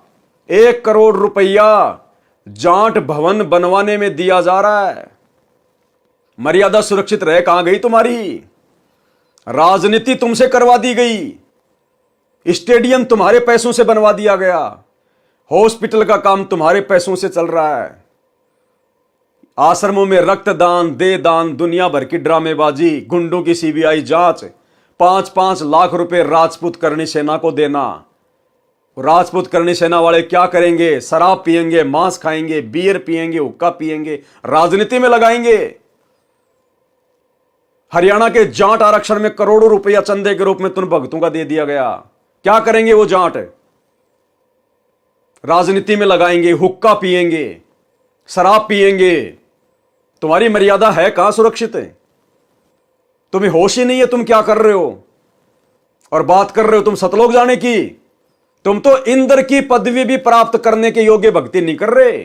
1 करोड़ रुपया जाट भवन बनवाने में दिया जा रहा है। मर्यादा सुरक्षित रहे कहां गई तुम्हारी? राजनीति तुमसे करवा दी गई, स्टेडियम तुम्हारे पैसों से बनवा दिया गया, हॉस्पिटल का काम तुम्हारे पैसों से चल रहा है, आश्रमों में रक्तदान, दे दान, दुनिया भर की ड्रामेबाजी, गुंडों की सीबीआई जांच, 5-5 लाख रुपए राजपूत करणी सेना को देना। राजपूत करणी सेना वाले क्या करेंगे? शराब पिएंगे, मांस खाएंगे, बियर पिएंगे, हुक्का पिएंगे, राजनीति में लगाएंगे। हरियाणा के जाट आरक्षण में करोड़ों रुपया चंदे के रूप में तुम भक्तों का दे दिया गया। क्या करेंगे वो जाट? राजनीति में लगाएंगे, हुक्का पिएंगे, शराब पिएंगे। तुम्हारी मर्यादा है कहां सुरक्षित है? तुम्हें होश ही नहीं है तुम क्या कर रहे हो। और बात कर रहे हो तुम सतलोक जाने की। तुम तो इंद्र की पदवी भी प्राप्त करने के योग्य भक्ति नहीं कर रहे।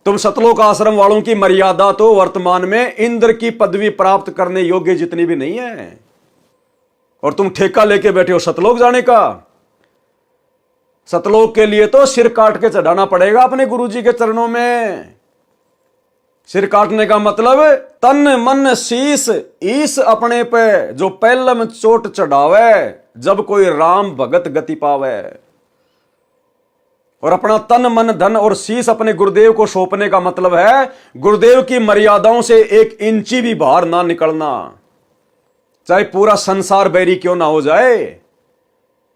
तुम सतलोक आश्रम वालों की मर्यादा तो वर्तमान में इंद्र की पदवी प्राप्त करने योग्य जितनी भी नहीं है, और तुम ठेका लेके बैठे हो सतलोक जाने का। सतलोक के लिए तो सिर काट के चढ़ाना पड़ेगा अपने गुरुजी के चरणों में। सिर काटने का मतलब तन मन शीस ईस अपने पे जो पहलम चोट चढ़ावे, जब कोई राम भगत गति पावे। और अपना तन मन धन और शीश अपने गुरुदेव को सौंपने का मतलब है गुरुदेव की मर्यादाओं से 1 इंची भी बाहर ना निकलना, चाहे पूरा संसार बैरी क्यों ना हो जाए।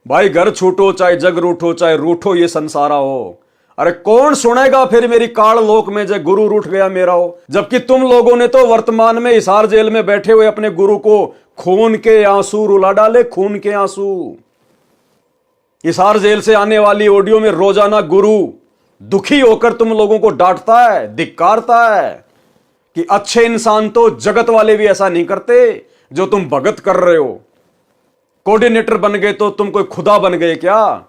भाई घर छूटो चाहे जग रूठो, चाहे रूठो ये संसारा हो। अरे कौन सुनेगा फिर मेरी काल लोक में जब गुरु रूठ गया मेरा हो। जबकि तुम लोगों ने तो वर्तमान में हिसार जेल में बैठे हुए अपने गुरु को खून के आंसू रुला डाले, खून के आंसू। हिसार जेल से आने वाली ऑडियो में रोजाना गुरु दुखी होकर तुम लोगों को डांटता है, धिक्कारता है कि अच्छे इंसान तो जगत वाले भी ऐसा नहीं करते जो तुम भगत कर रहे हो। कोऑर्डिनेटर बन गए तो तुम कोई खुदा बन गए क्या?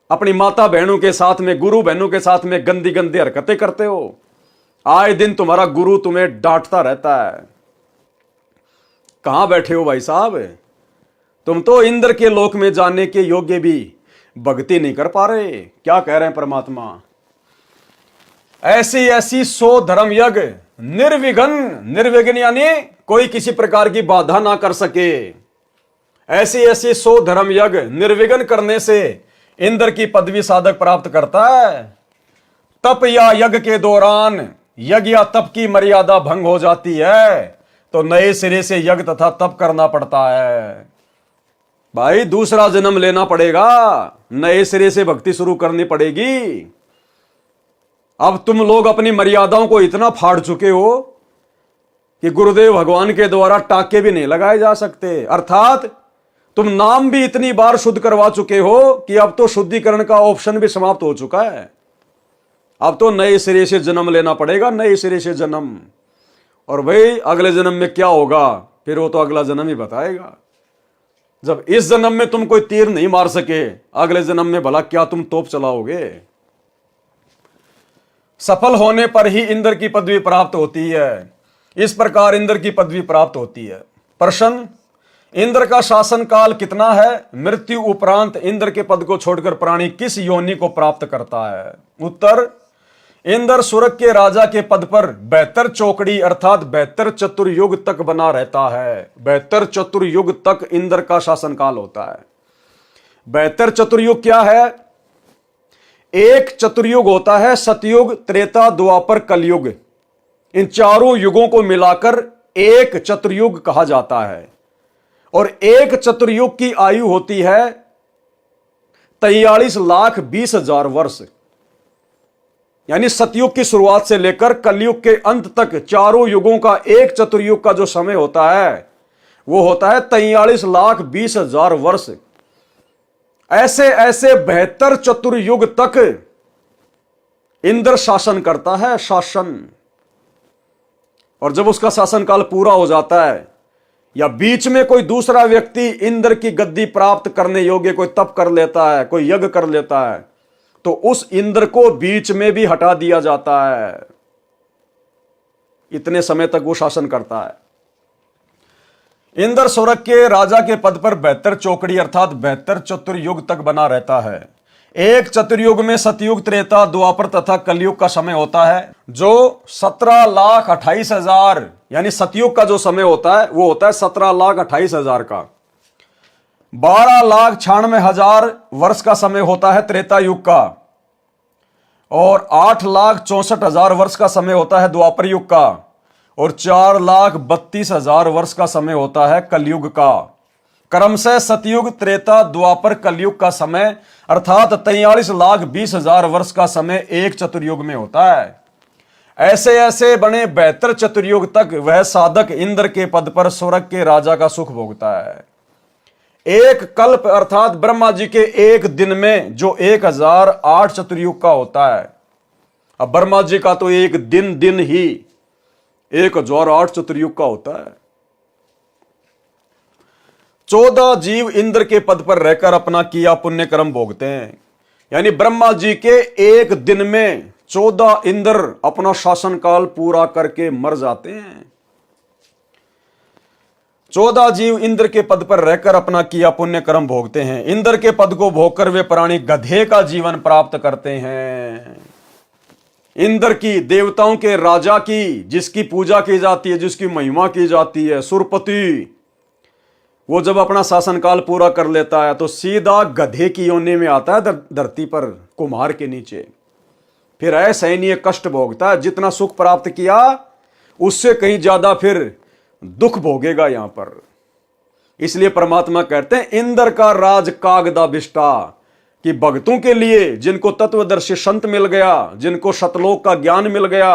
अपनी माता बहनों के साथ में, गुरु बहनों के साथ में गंदी गंदी हरकतें करते हो। आए दिन तुम्हारा गुरु तुम्हें डांटता रहता है। कहां बैठे हो भाई साहब? तुम तो इंद्र के लोक में जाने के योग्य भी भक्ति नहीं कर पा रहे। क्या कह रहे हैं परमात्मा? ऐसी ऐसी 100 धर्म यज्ञ निर्विघ्न, निर्विघ्न यानी कोई किसी प्रकार की बाधा ना कर सके। ऐसी ऐसी 100 धर्म यज्ञ निर्विघ्न करने से इंद्र की पदवी साधक प्राप्त करता है। तप या यज्ञ के दौरान यज्ञ या तप की मर्यादा भंग हो जाती है तो नए सिरे से यज्ञ तथा तप करना पड़ता है। भाई दूसरा जन्म लेना पड़ेगा, नए सिरे से भक्ति शुरू करनी पड़ेगी। अब तुम लोग अपनी मर्यादाओं को इतना फाड़ चुके हो कि गुरुदेव भगवान के द्वारा टाके भी नहीं लगाए जा सकते। अर्थात तुम नाम भी इतनी बार शुद्ध करवा चुके हो कि अब तो शुद्धिकरण का ऑप्शन भी समाप्त हो चुका है। अब तो नए सिरे से जन्म लेना पड़ेगा, नए सिरे से जन्म। और भाई अगले जन्म में क्या होगा फिर वो तो अगला जन्म ही बताएगा। जब इस जन्म में तुम कोई तीर नहीं मार सके, अगले जन्म में भला क्या तुम तोप चलाओगे? सफल होने पर ही इंद्र की पदवी प्राप्त होती है। इस प्रकार इंद्र की पदवी प्राप्त होती है। प्रश्न, इंद्र का शासन काल कितना है? मृत्यु उपरांत इंद्र के पद को छोड़कर प्राणी किस योनि को प्राप्त करता है? उत्तर, इंद्र स्वर्ग के राजा के पद पर 72 चौकड़ी अर्थात 72 चतुर्युग तक बना रहता है। 72 चतुर्युग तक इंद्र का शासन काल होता है। 72 चतुर्युग क्या है? एक चतुर्युग होता है सतयुग, त्रेता, द्वापर, कलयुग। इन चारों युगों को मिलाकर एक चतुर्युग कहा जाता है। और एक चतुर्युग की आयु होती है 43,20,000 वर्ष। यानी सतयुग की शुरुआत से लेकर कलयुग के अंत तक चारों युगों का एक चतुर्युग का जो समय होता है वो होता है 43,20,000 वर्ष। ऐसे ऐसे 72 चतुर्युग तक इंद्र शासन करता है, शासन। और जब उसका शासनकाल पूरा हो जाता है या बीच में कोई दूसरा व्यक्ति इंद्र की गद्दी प्राप्त करने योग्य कोई तप कर लेता है, कोई यज्ञ कर लेता है, तो उस इंद्र को बीच में भी हटा दिया जाता है। इतने समय तक वो शासन करता है। इंद्र स्वर्ग के राजा के पद पर 72 चौकड़ी अर्थात 72 चतुर्युग तक बना रहता है। एक चतुर्युग में सतयुग, त्रेता, द्वापर तथा कलयुग का समय होता है, जो 17,28,000 यानी सतयुग का जो समय होता है वो होता है 17,28,000 का। 12,96,000 वर्ष का समय होता है त्रेता युग का। और 8,64,000 वर्ष का समय होता है द्वापर युग का। और 4,32,000 वर्ष का समय होता है कलयुग का। क्रमशः सतयुग, त्रेता, द्वापर, कलयुग का समय अर्थात 43,20,000 वर्ष का समय एक चतुर्युग में होता है। ऐसे ऐसे बने 72 चतुर्युग तक वह साधक इंद्र के पद पर स्वर्ग के राजा का सुख भोगता है। एक कल्प अर्थात ब्रह्मा जी के एक दिन में जो 1008 चतुर्युग का होता है। अब ब्रह्मा जी का तो एक दिन ही 1008 चतुर्युग का होता है। 14 जीव इंद्र के पद पर रहकर अपना किया पुण्य कर्म भोगते हैं। यानी ब्रह्मा जी के एक दिन में 14 इंद्र अपना शासनकाल पूरा करके मर जाते हैं। 14 जीव इंद्र के पद पर रहकर अपना किया पुण्य कर्म भोगते हैं। इंद्र के पद को भोगकर वे प्राणी गधे का जीवन प्राप्त करते हैं। इंद्र की, देवताओं के राजा की, जिसकी पूजा की जाती है, जिसकी महिमा की जाती है, सुरपति, वो जब अपना शासनकाल पूरा कर लेता है तो सीधा गधे की योनि में आता है धरती पर, कुम्हार के नीचे। फिर असहनीय कष्ट भोगता है, जितना सुख प्राप्त किया उससे कहीं ज्यादा फिर दुख भोगेगा यहां पर। इसलिए परमात्मा कहते हैं इंद्र का राज कागदा बिष्टा, कि भक्तों के लिए, जिनको तत्वदर्शी संत मिल गया, जिनको शतलोक का ज्ञान मिल गया,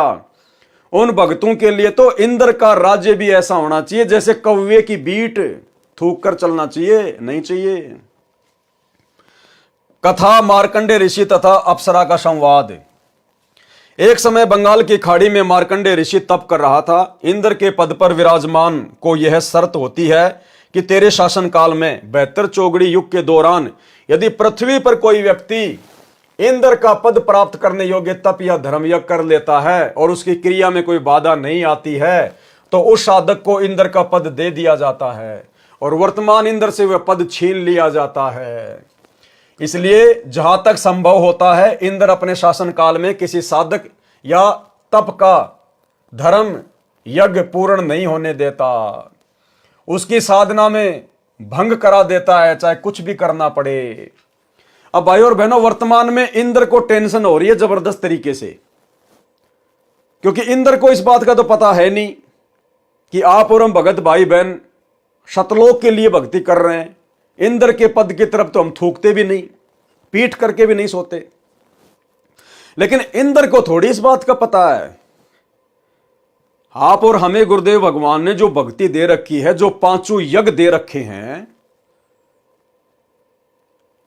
उन भक्तों के लिए तो इंद्र का राज्य भी ऐसा होना चाहिए जैसे कौवे की बीट थूक कर चलना चाहिए, नहीं चाहिए। कथा मार्कंडे ऋषि तथा अप्सरा का संवाद। एक समय बंगाल की खाड़ी में मार्कंडे ऋषि तप कर रहा था। इंद्र के पद पर विराजमान को यह शर्त होती है कि तेरे शासनकाल में 72 चौगड़ी युग के दौरान यदि पृथ्वी पर कोई व्यक्ति इंद्र का पद प्राप्त करने योग्य तप या धर्मयज्ञ कर लेता है और उसकी क्रिया में कोई बाधा नहीं आती है तो उस साधक को इंद्र का पद दे दिया जाता है और वर्तमान इंद्र से वह पद छीन लिया जाता है। इसलिए जहां तक संभव होता है इंद्र अपने शासनकाल में किसी साधक या तप का धर्म यज्ञ पूर्ण नहीं होने देता, उसकी साधना में भंग करा देता है, चाहे कुछ भी करना पड़े। अब भाई और बहनों, वर्तमान में इंद्र को टेंशन हो रही है जबरदस्त तरीके से, क्योंकि इंद्र को इस बात का तो पता है नहीं कि आप और हम भगत भाई बहन शतलोक के लिए भक्ति कर रहे हैं। इंद्र के पद की तरफ तो हम थूकते भी नहीं, पीठ करके भी नहीं सोते। लेकिन इंद्र को थोड़ी इस बात का पता है। आप और हमें गुरुदेव भगवान ने जो भक्ति दे रखी है, जो 5 यज्ञ दे रखे हैं,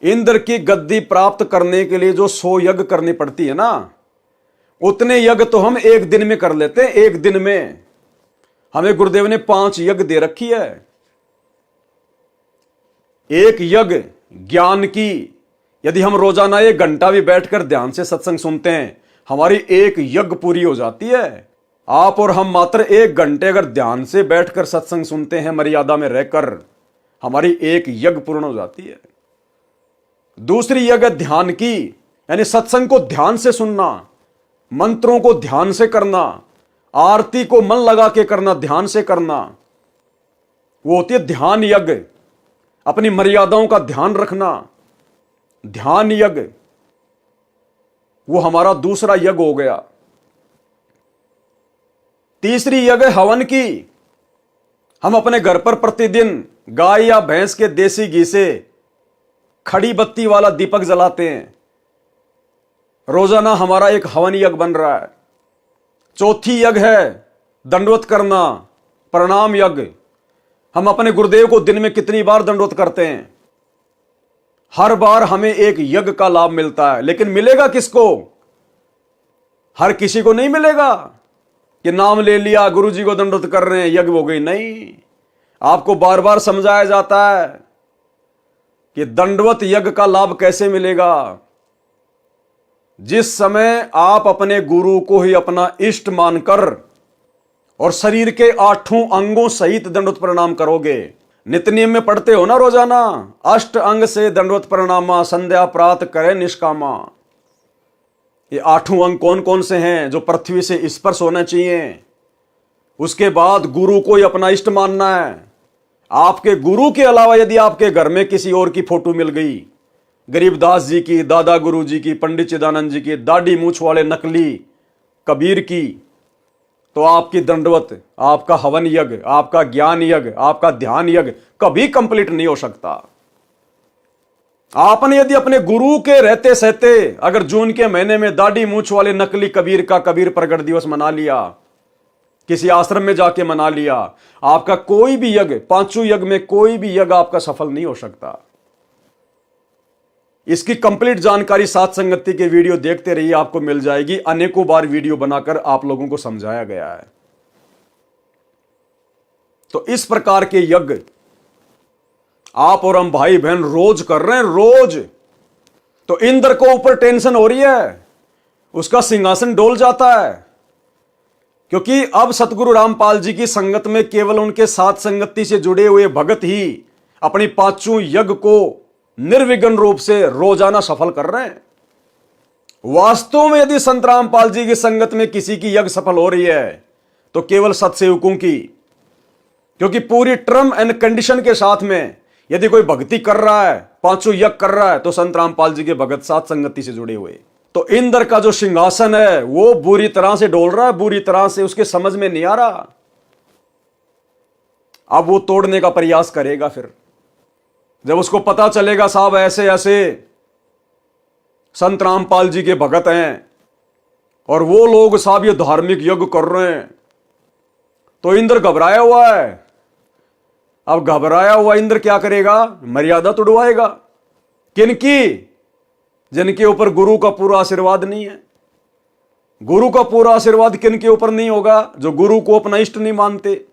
इंद्र की गद्दी प्राप्त करने के लिए जो 100 यज्ञ करनी पड़ती है ना, उतने यज्ञ तो हम एक दिन में कर लेते हैं। एक दिन में हमें गुरुदेव ने 5 यज्ञ दे रखी है। एक यज्ञ ज्ञान की, यदि हम रोजाना 1 घंटा भी बैठकर ध्यान से सत्संग सुनते हैं, हमारी एक यज्ञ पूरी हो जाती है। आप और हम मात्र 1 घंटे अगर ध्यान से बैठकर सत्संग सुनते हैं, मर्यादा में रहकर, हमारी एक यज्ञ पूर्ण हो जाती है। दूसरी यज्ञ ध्यान की, यानी सत्संग को ध्यान से सुनना, मंत्रों को ध्यान से करना, आरती को मन लगा के करना, ध्यान से करना, वो होती है ध्यान यज्ञ। अपनी मर्यादाओं का ध्यान रखना, ध्यान यज्ञ, वो हमारा दूसरा यज्ञ हो गया। तीसरी यज्ञ हवन की। हम अपने घर पर प्रतिदिन गाय या भैंस के देसी घी से खड़ी बत्ती वाला दीपक जलाते हैं। रोजाना हमारा एक हवन यज्ञ बन रहा है। चौथी यज्ञ है दंडवत करना, प्रणाम यज्ञ। हम अपने गुरुदेव को दिन में कितनी बार दंडवत करते हैं? हर बार हमें एक यज्ञ का लाभ मिलता है। लेकिन मिलेगा किसको? हर किसी को नहीं मिलेगा कि नाम ले लिया, गुरु जी को दंडवत कर रहे हैं, यज्ञ हो गई। नहीं, आपको बार बार समझाया जाता है कि दंडवत यज्ञ का लाभ कैसे मिलेगा। जिस समय आप अपने गुरु को ही अपना इष्ट मानकर और शरीर के 8 अंगों सहित दंडवत प्रणाम करोगे। नित्य नियम में पढ़ते हो ना रोजाना, अष्ट अंग से दंडवत प्रणामा, संध्या प्रात करे निष्कामा। ये 8 अंग कौन कौन से हैं जो पृथ्वी से स्पर्श होना चाहिए? उसके बाद गुरु को ही अपना इष्ट मानना है। आपके गुरु के अलावा यदि आपके घर में किसी और की फोटो मिल गई, गरीबदास जी की, दादा गुरु जी की, पंडित चिदानंद जी की, दाढ़ी मूछ वाले नकली कबीर की, तो आपकी दंडवत, आपका हवन यज्ञ, आपका ज्ञान यज्ञ, आपका ध्यान यज्ञ कभी कंप्लीट नहीं हो सकता। आपने यदि अपने गुरु के रहते सहते अगर जून के महीने में दाढ़ी मूछ वाले नकली कबीर का कबीर प्रगट दिवस मना लिया, किसी आश्रम में जाके मना लिया, आपका कोई भी यज्ञ, 5 यज्ञ में कोई भी यज्ञ आपका सफल नहीं हो सकता। इसकी कंप्लीट जानकारी साथ संगति के वीडियो देखते रहिए, आपको मिल जाएगी। अनेकों बार वीडियो बनाकर आप लोगों को समझाया गया है। तो इस प्रकार के यज्ञ आप और हम भाई बहन रोज कर रहे हैं, रोज। तो इंद्र को ऊपर टेंशन हो रही है, उसका सिंहासन डोल जाता है, क्योंकि अब सतगुरु रामपाल जी की संगत में केवल उनके साथ संगति से जुड़े हुए भगत ही अपनी 5 यज्ञ को निर्विघ्न रूप से रोजाना सफल कर रहे हैं। वास्तव में यदि संत रामपाल जी की संगत में किसी की यज्ञ सफल हो रही है तो केवल सत्सेवकों की, क्योंकि पूरी टर्म एंड कंडीशन के साथ में यदि कोई भक्ति कर रहा है, पांचों यज्ञ कर रहा है, तो संत रामपाल जी के भगत साथ संगति से जुड़े हुए। तो इंद्र का जो सिंहासन है वो बुरी तरह से डोल रहा है, बुरी तरह से, उसके समझ में नहीं आ रहा। अब वो तोड़ने का प्रयास करेगा। फिर जब उसको पता चलेगा साहब ऐसे ऐसे संत रामपाल जी के भगत हैं और वो लोग साहब ये धार्मिक यज्ञ कर रहे हैं, तो इंद्र घबराया हुआ है। अब घबराया हुआ इंद्र क्या करेगा? मर्यादा तोड़वाएगा। किनकी? जिनके ऊपर गुरु का पूरा आशीर्वाद नहीं है। गुरु का पूरा आशीर्वाद किनके ऊपर नहीं होगा? जो गुरु को अपना इष्ट नहीं मानते,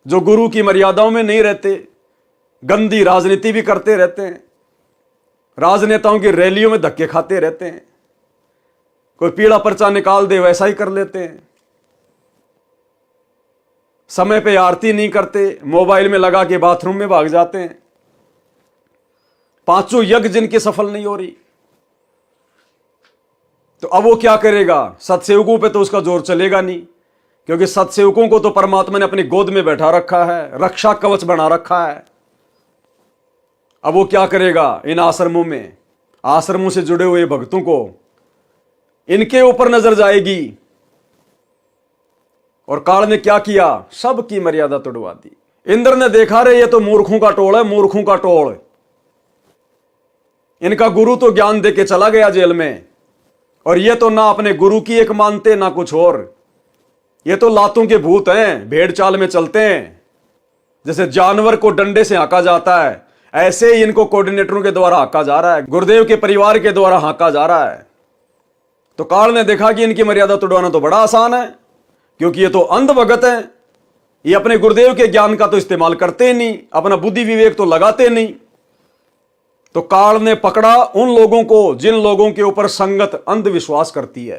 जो गुरु की मर्यादाओं में नहीं रहते, गंदी राजनीति भी करते रहते हैं, राजनेताओं की रैलियों में धक्के खाते रहते हैं, कोई पीला पर्चा निकाल दे वैसा ही कर लेते हैं, समय पे आरती नहीं करते, मोबाइल में लगा के बाथरूम में भाग जाते हैं। पांचों यज्ञ जिनके सफल नहीं हो रही, तो अब वो क्या करेगा? सत्सेवकों पे तो उसका जोर चलेगा नहीं, क्योंकि सत्सेवकों को तो परमात्मा ने अपनी गोद में बैठा रखा है, रक्षा कवच बना रखा है। अब वो क्या करेगा? इन आश्रमों में, आश्रमों से जुड़े हुए भक्तों को, इनके ऊपर नजर जाएगी। और काल ने क्या किया? सबकी मर्यादा तोड़वा दी। इंद्र ने देखा रे ये तो मूर्खों का टोल है, मूर्खों का टोल। इनका गुरु तो ज्ञान देके चला गया जेल में, और ये तो ना अपने गुरु की एक मानते ना कुछ और। ये तो लातों के भूत हैं, भेड़ चाल में चलते हैं। जैसे जानवर को डंडे से हांका जाता है, ऐसे ही इनको कोऑर्डिनेटरों के द्वारा हांका जा रहा है, गुरुदेव के परिवार के द्वारा हांका जा रहा है। तो काल ने देखा कि इनकी मर्यादा तोड़वाना तो बड़ा आसान है, क्योंकि ये तो अंध भगत हैं। ये अपने गुरुदेव के ज्ञान का तो इस्तेमाल करते ही नहीं, अपना बुद्धि विवेक तो लगाते नहीं। तो काल ने पकड़ा उन लोगों को जिन लोगों के ऊपर संगत अंधविश्वास करती है।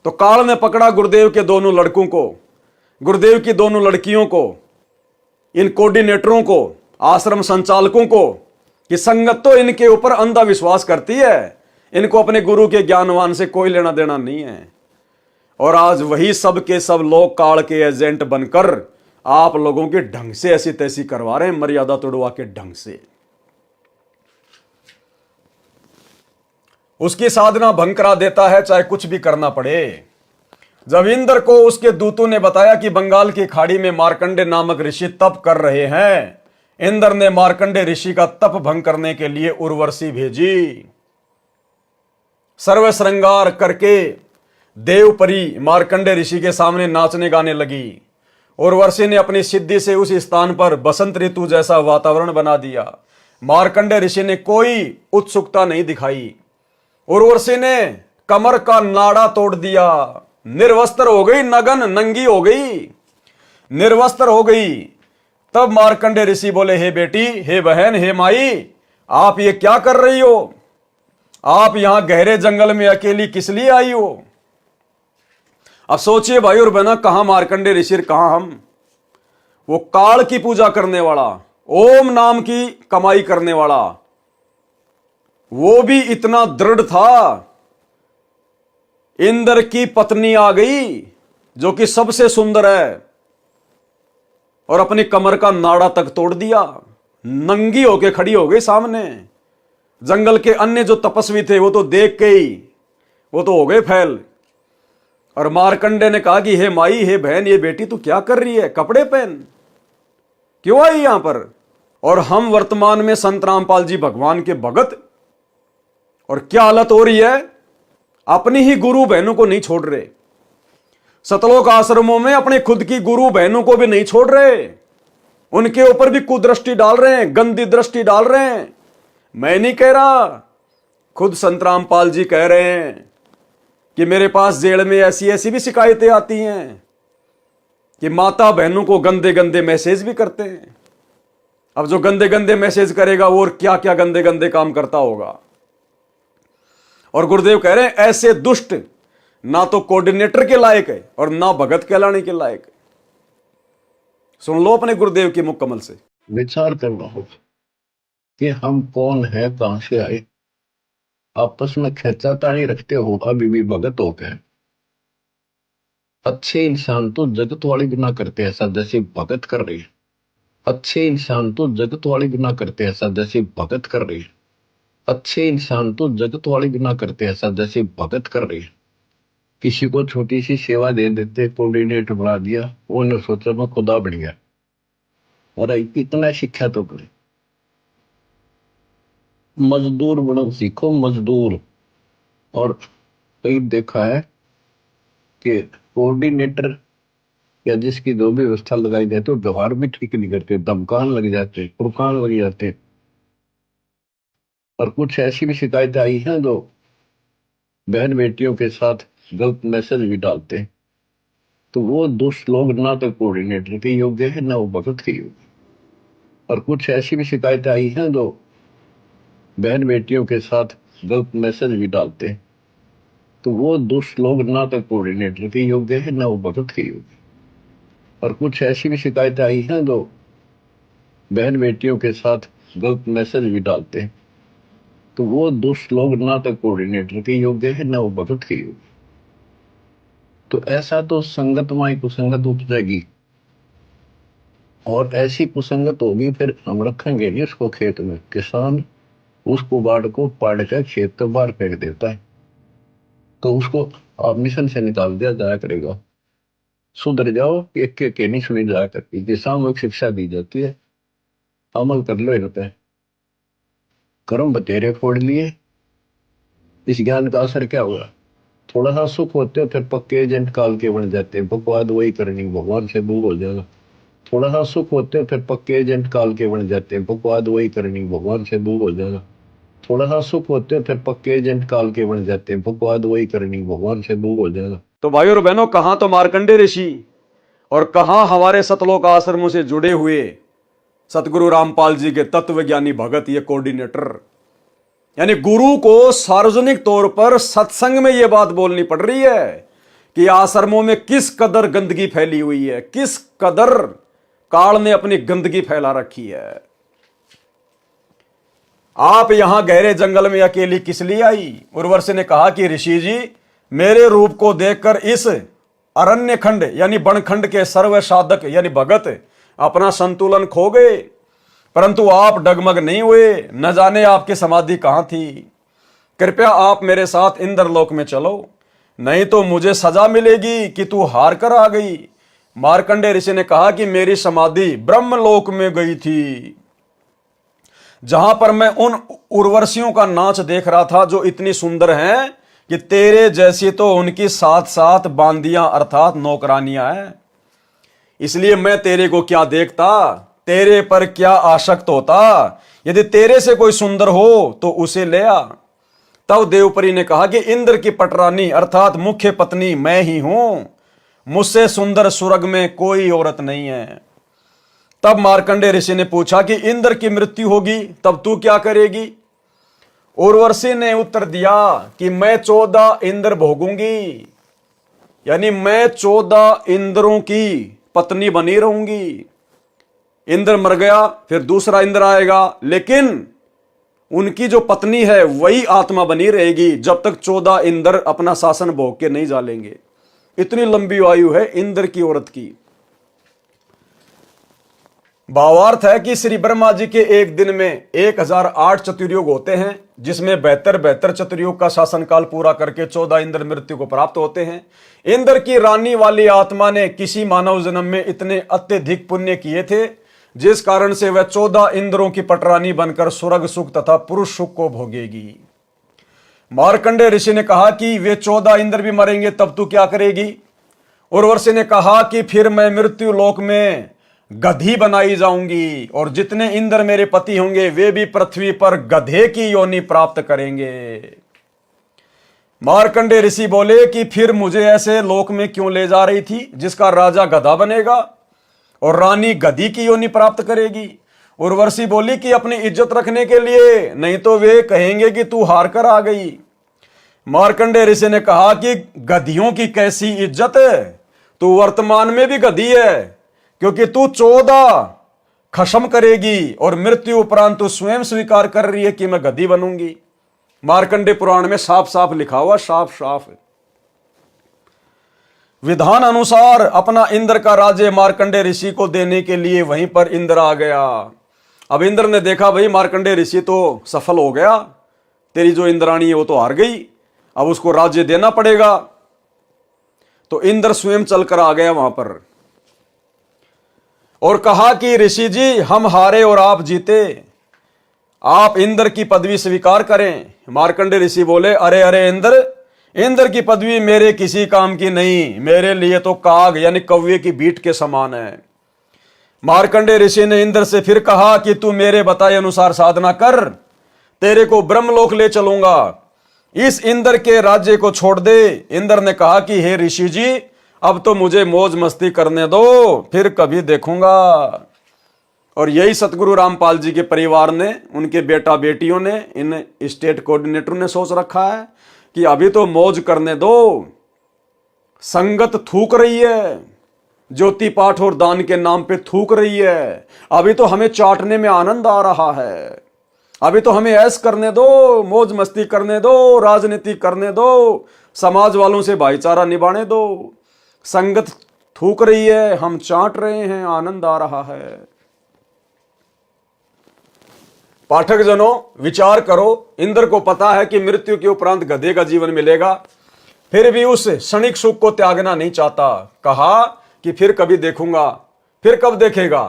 तो काल ने पकड़ा गुरुदेव के दोनों लड़कों को, गुरुदेव की दोनों लड़कियों को, इन कोऑर्डिनेटरों को, आश्रम संचालकों को, कि संगत तो इनके ऊपर अंधा विश्वास करती है, इनको अपने गुरु के ज्ञानवान से कोई लेना देना नहीं है। और आज वही सब के सब लोग काल के एजेंट बनकर आप लोगों के ढंग से ऐसी तैसी करवा रहे हैं, मर्यादा तोड़वा के ढंग से। उसकी साधना भंग करा देता है, चाहे कुछ भी करना पड़े। जब इंद्र को उसके दूतों ने बताया कि बंगाल की खाड़ी में मार्कंडे नामक ऋषि तप कर रहे हैं, इंद्र ने मार्कंडे ऋषि का तप भंग करने के लिए उर्वशी भेजी। सर्व श्रृंगार करके देवपरी मार्कंडे ऋषि के सामने नाचने गाने लगी। उर्वशी ने अपनी सिद्धि से उस स्थान पर बसंत ऋतु जैसा वातावरण बना दिया। मार्कंडे ऋषि ने कोई उत्सुकता नहीं दिखाई। उर्वशी ने कमर का नाड़ा तोड़ दिया, निर्वस्त्र हो गई, नगन नंगी हो गई, निर्वस्त्र हो गई। तब मार्कंडे ऋषि बोले, हे बेटी, हे बहन, हे माई, आप ये क्या कर रही हो? आप यहां गहरे जंगल में अकेली किस लिए आई हो? अब सोचिए भाई और बहना, कहां मार्कंडे ऋषि, कहां हम? वो काल की पूजा करने वाला, ओम नाम की कमाई करने वाला, वो भी इतना दृढ़ था। इंद्र की पत्नी आ गई जो कि सबसे सुंदर है, और अपनी कमर का नाड़ा तक तोड़ दिया, नंगी होके खड़ी हो गई सामने। जंगल के अन्य जो तपस्वी थे वो तो देख के ही वो तो हो गए फैल। और मार्कंडे ने कहा कि हे माई, हे बहन, ये बेटी तू क्या कर रही है? कपड़े पहन, क्यों आई यहां पर? और हम वर्तमान में संत रामपाल जी भगवान के भगत, और क्या हालत हो रही है? अपनी ही गुरु बहनों को नहीं छोड़ रहे। सतलोक आश्रमों में अपने खुद की गुरु बहनों को भी नहीं छोड़ रहे, उनके ऊपर भी कुदृष्टि डाल रहे हैं, गंदी दृष्टि डाल रहे हैं। मैं नहीं कह रहा, खुद संत रामपाल जी कह रहे हैं कि मेरे पास जेल में ऐसी ऐसी भी शिकायतें आती हैं कि माता बहनों को गंदे गंदे मैसेज भी करते हैं। अब जो गंदे गंदे मैसेज करेगा वो और क्या क्या गंदे गंदे काम करता होगा। और गुरुदेव कह रहे हैं ऐसे दुष्ट ना तो कोऑर्डिनेटर के लायक है और ना भगत कहलाने के लायक है। सुन लो अपने गुरुदेव के मुख कमल से। विचार करना होगा कि हम कौन है, कहां से आए। आपस में खेचातानी रखते हो अभी भी भगत हो गए। अच्छे इंसान तो जगत वाले भी ना करते ऐसा जैसे भगत कर रही है। अच्छे इंसान तो जगत वाले गुनाह करते हैं ऐसा जैसे भगत कर रहे हैं। अच्छे इंसान तो जगत वाले गुनाह करते हैं ऐसा जैसे भगत कर रहे हैं। किसी को छोटी सी सेवा दे देते, कोऑर्डिनेटर बना दिया, वो ने सोचा मैं खुदा बन गया। और इतना शिक्षा तो करे, मजदूर बनो सीखो, मजदूर। और कई देखा है कि कोऑर्डिनेटर या जिसकी जो भी व्यवस्था लगाई जाए तो व्यवहार भी ठीक नहीं करते, धमकान लग जाते, कुरकान लग जाते। और कुछ ऐसी भी शिकायतें आई हैं जो बहन बेटियों के साथ गलत मैसेज भी डालते हैं। तो वो दुष्ट लोग ना तो कोऑर्डिनेटर के योग्य है ना वो भगत के योग्य। और कुछ ऐसी भी शिकायतें आई हैं जो बहन बेटियों के साथ गलत मैसेज भी डालते हैं। तो वो दुष्ट लोग ना तो कोऑर्डिनेटर के योग्य है ना वो भगत के योग्य। और कुछ ऐसी भी शिकायतें आई हैं जो बहन बेटियों के साथ गलत मैसेज भी डालते हैं। तो वो दुष्ट लोग ना तो कोऑर्डिनेटर के योग्य है ना वो भगत के योग्य। तो ऐसा तो संगत माई कुसंगत उपजेगी, और ऐसी कुसंगत होगी फिर हम रखेंगे नहीं उसको खेत में। किसान उस कुबाड़ को पाड़ कर खेत के बाहर फेंक देता है, तो उसको आप मिशन से निकाल दिया जाया करेगा। सुधर जाओ, एक के नहीं सुनी जाया करती, कि सामूहिक शिक्षा दी जाती है, अमल कर लो इन पे। कर्म बतेरे फोड़ लिए, इस ज्ञान का असर क्या हुआ? थोड़ा सा सुख होते फिर पक्के एजेंट काल के बन जाते, बकवाद वही करनी, भगवान से दूर हो जाएगा। थोड़ा सा सुख होते फिर पक्के एजेंट काल के बन जाते, बकवाद वही करनी, भगवान से दूर हो जाएगा। थोड़ा सा सुख होते फिर पक्के एजेंट काल के बन जाते, बकवाद वही करनी, भगवान से दूर हो जाएगा। तो भाइयों और बहनों, कहां तो मार्कंडे ऋषि और कहां हमारे सतलोक आश्रमों से जुड़े हुए सतगुरु रामपाल जी के तत्वज्ञानी भगत, ये कोऑर्डिनेटर। यानी गुरु को सार्वजनिक तौर पर सत्संग में यह बात बोलनी पड़ रही है कि आश्रमों में किस कदर गंदगी फैली हुई है, किस कदर काल ने अपनी गंदगी फैला रखी है। आप यहां गहरे जंगल में अकेली किस लिए आई? उर्वशी ने कहा कि ऋषि जी, मेरे रूप को देखकर इस अरण्य खंड यानी बनखंड के सर्व साधक यानी भगत अपना संतुलन खो गए, परंतु आप डगमग नहीं हुए। न जाने आपकी समाधि कहां थी। कृपया आप मेरे साथ इंद्रलोक में चलो, नहीं तो मुझे सजा मिलेगी कि तू हार कर आ गई। मार्कंडे ऋषि ने कहा कि मेरी समाधि ब्रह्मलोक में गई थी, जहां पर मैं उन उर्वशियों का नाच देख रहा था जो इतनी सुंदर हैं कि तेरे जैसी तो उनकी साथ साथ बांदियां अर्थात नौकरानियां हैं। इसलिए मैं तेरे को क्या देखता, तेरे पर क्या आसक्त होता। यदि तेरे से कोई सुंदर हो तो उसे ले आ। तब देवपरी ने कहा कि इंद्र की पटरानी अर्थात मुख्य पत्नी मैं ही हूं, मुझसे सुंदर स्वर्ग में कोई औरत नहीं है। तब मार्कंडे ऋषि ने पूछा कि इंद्र की मृत्यु होगी तब तू क्या करेगी? उर्वशी ने उत्तर दिया कि मैं 14 इंद्र भोगूंगी, यानी मैं 14 इंद्रों की पत्नी बनी रहूंगी। इंद्र मर गया फिर दूसरा इंद्र आएगा, लेकिन उनकी जो पत्नी है वही आत्मा बनी रहेगी जब तक 14 इंद्र अपना शासन भोग के नहीं जालेंगे। इतनी लंबी आयु है इंद्र की औरत की। भावार्थ है कि श्री ब्रह्मा जी के एक दिन में 1008 चतुर्युग होते हैं, जिसमें 72 चतुर्युग का शासनकाल पूरा करके 14 इंद्र मृत्यु को प्राप्त होते हैं। इंद्र की रानी वाली आत्मा ने किसी मानव जन्म में इतने अत्यधिक पुण्य किए थे जिस कारण से वह 14 इंद्रों की पटरानी बनकर स्वर्ग सुख तथा पुरुष सुख को भोगेगी। मार्कंडे ऋषि ने कहा कि वे 14 इंद्र भी मरेंगे तब तू क्या करेगी? उर्वशी ने कहा कि फिर मैं मृत्यु लोक में गधी बनाई जाऊंगी और जितने इंद्र मेरे पति होंगे वे भी पृथ्वी पर गधे की योनि प्राप्त करेंगे। मार्कंडे ऋषि बोले कि फिर मुझे ऐसे लोक में क्यों ले जा रही थी जिसका राजा गधा बनेगा और रानी गधी की योनि प्राप्त करेगी? उर्वशी बोली कि अपनी इज्जत रखने के लिए, नहीं तो वे कहेंगे कि तू हार कर आ गई। मार्कंडे ऋषि ने कहा कि गधियों की कैसी इज्जत है, तू वर्तमान में भी गधी है, क्योंकि तू 14 खत्म करेगी और मृत्यु उपरांत तू स्वयं स्वीकार कर रही है कि मैं गधी बनूंगी। मार्कंडे पुराण में साफ साफ लिखा हुआ, साफ साफ। विधान अनुसार अपना इंद्र का राज्य मार्कंडेय ऋषि को देने के लिए वहीं पर इंद्र आ गया। अब इंद्र ने देखा भाई मार्कंडेय ऋषि तो सफल हो गया, तेरी जो इंद्राणी है वो तो हार गई, अब उसको राज्य देना पड़ेगा। तो इंद्र स्वयं चलकर आ गया वहां पर और कहा कि ऋषि जी हम हारे और आप जीते, आप इंद्र की पदवी स्वीकार करें। मार्कंडेय ऋषि बोले अरे अरे इंद्र की पदवी मेरे किसी काम की नहीं, मेरे लिए तो काग यानी कौवे की बीट के समान है। मार्कंडेय ऋषि ने इंद्र से फिर कहा कि तू मेरे बताए अनुसार साधना कर, तेरे को ब्रह्मलोक ले चलूंगा, इस इंद्र के राज्य को छोड़ दे। इंद्र ने कहा कि हे ऋषि जी अब तो मुझे मौज मस्ती करने दो, फिर कभी देखूंगा। और यही सतगुरु रामपाल जी के परिवार ने, उनके बेटा बेटियों ने, इन स्टेट कोऑर्डिनेटर ने सोच रखा है कि अभी तो मौज करने दो, संगत थूक रही है, ज्योति पाठ और दान के नाम पे थूक रही है, अभी तो हमें चाटने में आनंद आ रहा है, अभी तो हमें ऐश करने दो, मौज मस्ती करने दो, राजनीति करने दो, समाज वालों से भाईचारा निभाने दो। संगत थूक रही है, हम चाट रहे हैं, आनंद आ रहा है। पाठक जनों विचार करो, इंद्र को पता है कि मृत्यु के उपरांत गधे का जीवन मिलेगा, फिर भी उस क्षणिक सुख को त्यागना नहीं चाहता। कहा कि फिर कभी देखूंगा। फिर कब देखेगा?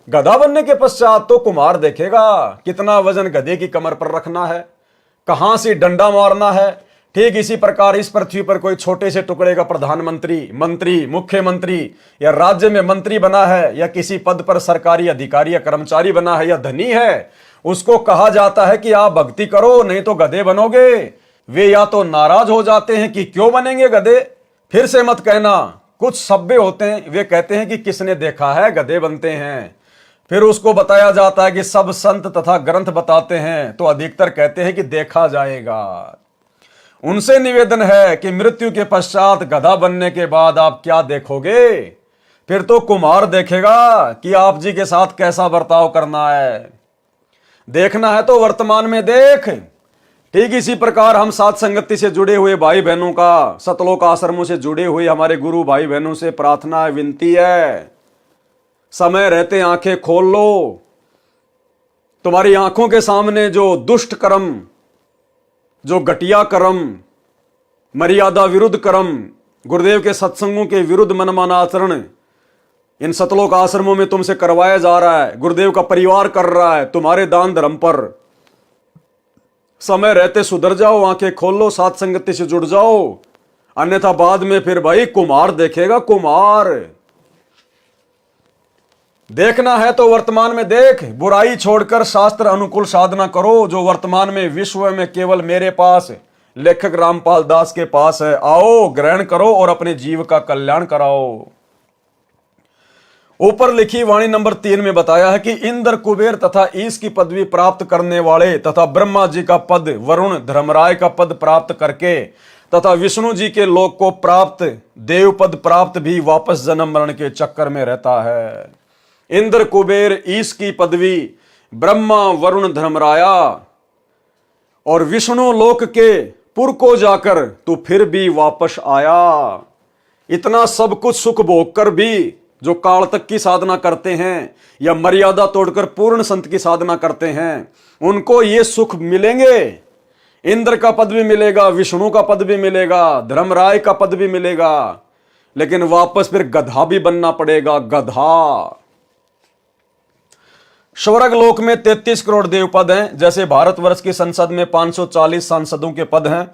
गधा बनने के पश्चात तो कुमार देखेगा कितना वजन गधे की कमर पर रखना है, कहां से डंडा मारना है। ठीक इसी प्रकार इस पृथ्वी पर कोई छोटे से टुकड़े का प्रधानमंत्री, मंत्री, मुख्यमंत्री या राज्य में मंत्री बना है या किसी पद पर सरकारी अधिकारी या कर्मचारी बना है या धनी है, उसको कहा जाता है कि आप भक्ति करो नहीं तो गधे बनोगे। वे या तो नाराज हो जाते हैं कि क्यों बनेंगे गधे, फिर से मत कहना। कुछ सभ्य होते हैं, वे कहते हैं कि किसने देखा है गधे बनते हैं। फिर उसको बताया जाता है कि सब संत तथा ग्रंथ बताते हैं, तो अधिकतर कहते हैं कि देखा जाएगा। उनसे निवेदन है कि मृत्यु के पश्चात गधा बनने के बाद आप क्या देखोगे? फिर तो कुमार देखेगा कि आप जी के साथ कैसा बर्ताव करना है। देखना है तो वर्तमान में देख। ठीक इसी प्रकार हम साथ संगति से जुड़े हुए भाई बहनों का, सतलोक आश्रमों से जुड़े हुए हमारे गुरु भाई बहनों से प्रार्थना है, विनती है, समय रहते आंखें खोल लो। तुम्हारी आंखों के सामने जो दुष्ट कर्म, जो घटिया कर्म, मर्यादा विरुद्ध कर्म, गुरुदेव के सत्संगों के विरुद्ध मनमाना आचरण इन सतलोक आश्रमों में तुमसे करवाया जा रहा है, गुरुदेव का परिवार कर रहा है तुम्हारे दान धर्म पर। समय रहते सुधर जाओ, आंखें खोल लो, साथ संगति से जुड़ जाओ, अन्यथा बाद में फिर भाई कुमार देखेगा, कुमार। देखना है तो वर्तमान में देख, बुराई छोड़कर शास्त्र अनुकूल साधना करो, जो वर्तमान में विश्व में केवल मेरे पास, लेखक रामपाल दास के पास है। आओ ग्रहण करो और अपने जीव का कल्याण कराओ। ऊपर लिखी वाणी नंबर 3 में बताया है कि इंद्र, कुबेर तथा ईश की पदवी प्राप्त करने वाले तथा ब्रह्मा जी का पद, वरुण, धर्मराय का पद प्राप्त करके तथा विष्णु जी के लोक को प्राप्त, देव पद प्राप्त भी वापस जन्म मरण के चक्कर में रहता है। इंद्र, कुबेर, ईश की पदवी, ब्रह्मा, वरुण, धर्मराया और विष्णु लोक के पुर को जाकर तू फिर भी वापस आया। इतना सब कुछ सुख भोग कर भी जो काल तक की साधना करते हैं या मर्यादा तोड़कर पूर्ण संत की साधना करते हैं, उनको ये सुख मिलेंगे। इंद्र का पद भी मिलेगा, विष्णु का पद भी मिलेगा, धर्मराय का पद भी मिलेगा, लेकिन वापस फिर गधा भी बनना पड़ेगा, गधा। स्वर्ग लोक में 33 करोड़ देव पद हैं, जैसे भारतवर्ष की संसद में 540 सांसदों के पद हैं।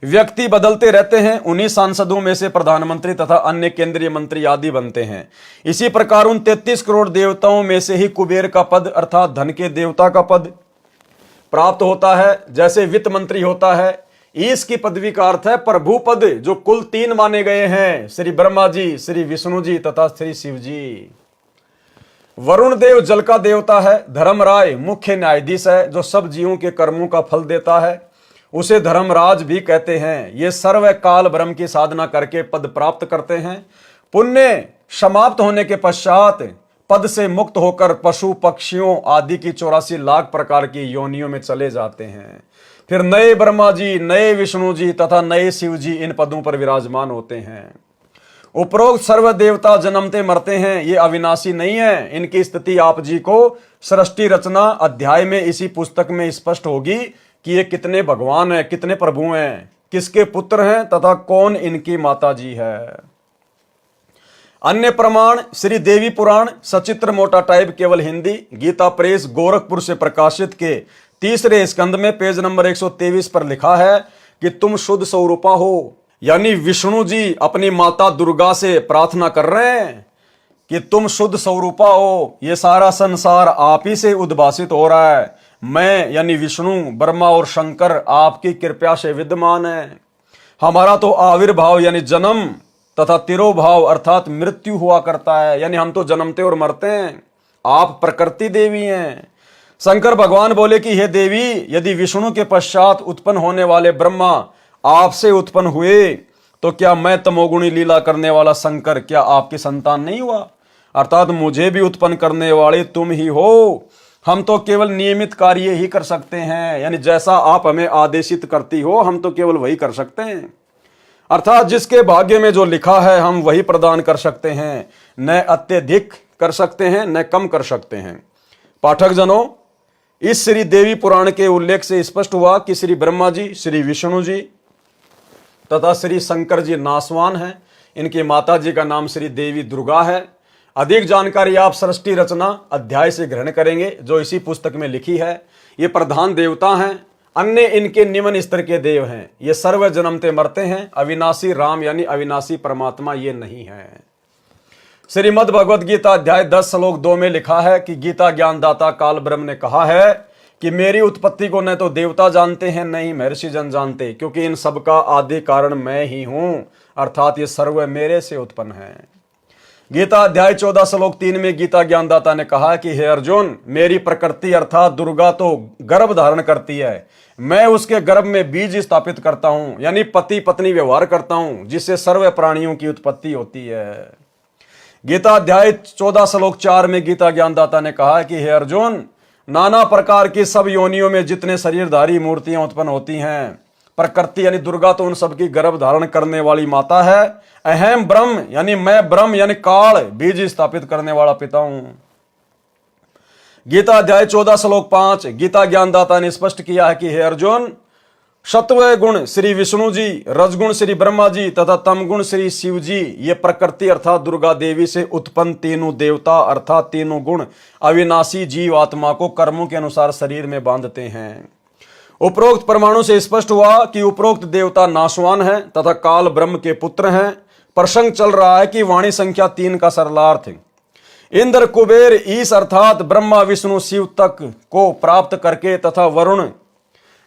व्यक्ति बदलते रहते हैं, उन्हीं सांसदों में से प्रधानमंत्री तथा अन्य केंद्रीय मंत्री आदि बनते हैं। इसी प्रकार उन 33 करोड़ देवताओं में से ही कुबेर का पद अर्थात धन के देवता का पद प्राप्त होता है, जैसे वित्त मंत्री होता है। ईश की पदवी का अर्थ है प्रभु पद, जो कुल 3 माने गए हैं, श्री ब्रह्मा जी, श्री विष्णु जी तथा श्री शिव जी। वरुण देव जल का देवता है। धर्मराय मुख्य न्यायाधीश है, जो सब जीवों के कर्मों का फल देता है, उसे धर्मराज भी कहते हैं। ये सर्व काल ब्रह्म की साधना करके पद प्राप्त करते हैं। पुण्य समाप्त होने के पश्चात पद से मुक्त होकर पशु पक्षियों आदि की 84 लाख प्रकार की योनियों में चले जाते हैं। फिर नए ब्रह्मा जी, नए विष्णु जी तथा नए शिव जी इन पदों पर विराजमान होते हैं। उपरोक्त सर्व देवता जन्मते मरते हैं, ये अविनाशी नहीं है। इनकी स्थिति आप जी को सृष्टि रचना अध्याय में इसी पुस्तक में स्पष्ट होगी कि ये कितने भगवान हैं, कितने प्रभु हैं, किसके पुत्र हैं तथा कौन इनकी माता जी है। अन्य प्रमाण श्री देवी पुराण सचित्र मोटा टाइप केवल हिंदी, गीता प्रेस गोरखपुर से प्रकाशित के 3रे स्कंद में पेज नंबर 123 पर लिखा है कि तुम शुद्ध स्वरूपा हो। यानी विष्णु जी अपनी माता दुर्गा से प्रार्थना कर रहे हैं कि तुम शुद्ध स्वरूपा हो, ये सारा संसार आप ही से उद्भासित हो रहा है। मैं यानी विष्णु, ब्रह्मा और शंकर आपकी कृपा से विद्यमान है। हमारा तो आविर्भाव यानी जन्म तथा तिरोभाव अर्थात मृत्यु हुआ करता है, यानी हम तो जन्मते और मरते हैं। आप प्रकृति देवी हैं। शंकर भगवान बोले कि हे देवी, यदि विष्णु के पश्चात उत्पन्न होने वाले ब्रह्मा आपसे उत्पन्न हुए तो क्या मैं तमोगुणी लीला करने वाला शंकर क्या आपकी संतान नहीं हुआ? अर्थात मुझे भी उत्पन्न करने वाले तुम ही हो। हम तो केवल नियमित कार्य ही कर सकते हैं, यानी जैसा आप हमें आदेशित करती हो हम तो केवल वही कर सकते हैं। अर्थात जिसके भाग्य में जो लिखा है हम वही प्रदान कर सकते हैं, न अत्यधिक कर सकते हैं न कम कर सकते हैं। पाठक जनों, इस श्री देवी पुराण के उल्लेख से स्पष्ट हुआ कि श्री ब्रह्मा जी, श्री विष्णु जी तथा श्री शंकर जी नासवान हैं। इनकी माता जी का नाम श्री देवी दुर्गा है। अधिक जानकारी आप सृष्टि रचना अध्याय से ग्रहण करेंगे जो इसी पुस्तक में लिखी है। ये प्रधान देवता हैं, अन्य इनके निम्न स्तर के देव हैं। ये सर्व जन्मते मरते हैं। अविनाशी राम यानी अविनाशी परमात्मा ये नहीं है। श्रीमद् भगवद गीता अध्याय 10 श्लोक 2 में लिखा है कि गीता ज्ञानदाता काल ब्रह्म ने कहा है कि मेरी उत्पत्ति को न तो देवता जानते हैं न ही महर्षि जन जानते, क्योंकि इन सब का आदि कारण मैं ही हूं, अर्थात ये सर्व मेरे से उत्पन्न है। गीता अध्याय 14 श्लोक 3 में गीता ज्ञानदाता ने कहा कि हे अर्जुन, मेरी प्रकृति अर्थात दुर्गा तो गर्भ धारण करती है, मैं उसके गर्भ में बीज स्थापित करता हूं, यानी पति पत्नी व्यवहार करता हूं, जिससे सर्व प्राणियों की उत्पत्ति होती है। गीता अध्याय 14 श्लोक 4 में गीता ज्ञानदाता ने कहा कि हे अर्जुन, नाना प्रकार की सब योनियों में जितने शरीरधारी मूर्तियां उत्पन्न होती हैं, प्रकृति यानी दुर्गा तो उन सबकी गर्भ धारण करने वाली माता है। अहम ब्रह्म यानी मैं ब्रह्म यानी काल बीज स्थापित करने वाला पिता हूं। गीता अध्याय 14 श्लोक 5 गीता ज्ञानदाता ने स्पष्ट किया है कि हे अर्जुन, सत्व गुण श्री विष्णु जी, रजगुण श्री ब्रह्मा जी तथा तमगुण श्री शिव जी, ये प्रकृति अर्थात दुर्गा देवी से उत्पन्न तीनों देवता अर्थात तीनों गुण अविनाशी जीव आत्मा को कर्मों के अनुसार शरीर में बांधते हैं। उपरोक्त परमाणु से स्पष्ट हुआ कि उपरोक्त देवता नाशवान है तथा काल ब्रह्म के पुत्र हैं। प्रसंग चल रहा है कि वाणी संख्या 3 का सरलार्थ इंद्र कुबेर ईश अर्थात ब्रह्मा विष्णु शिव तक को प्राप्त करके तथा वरुण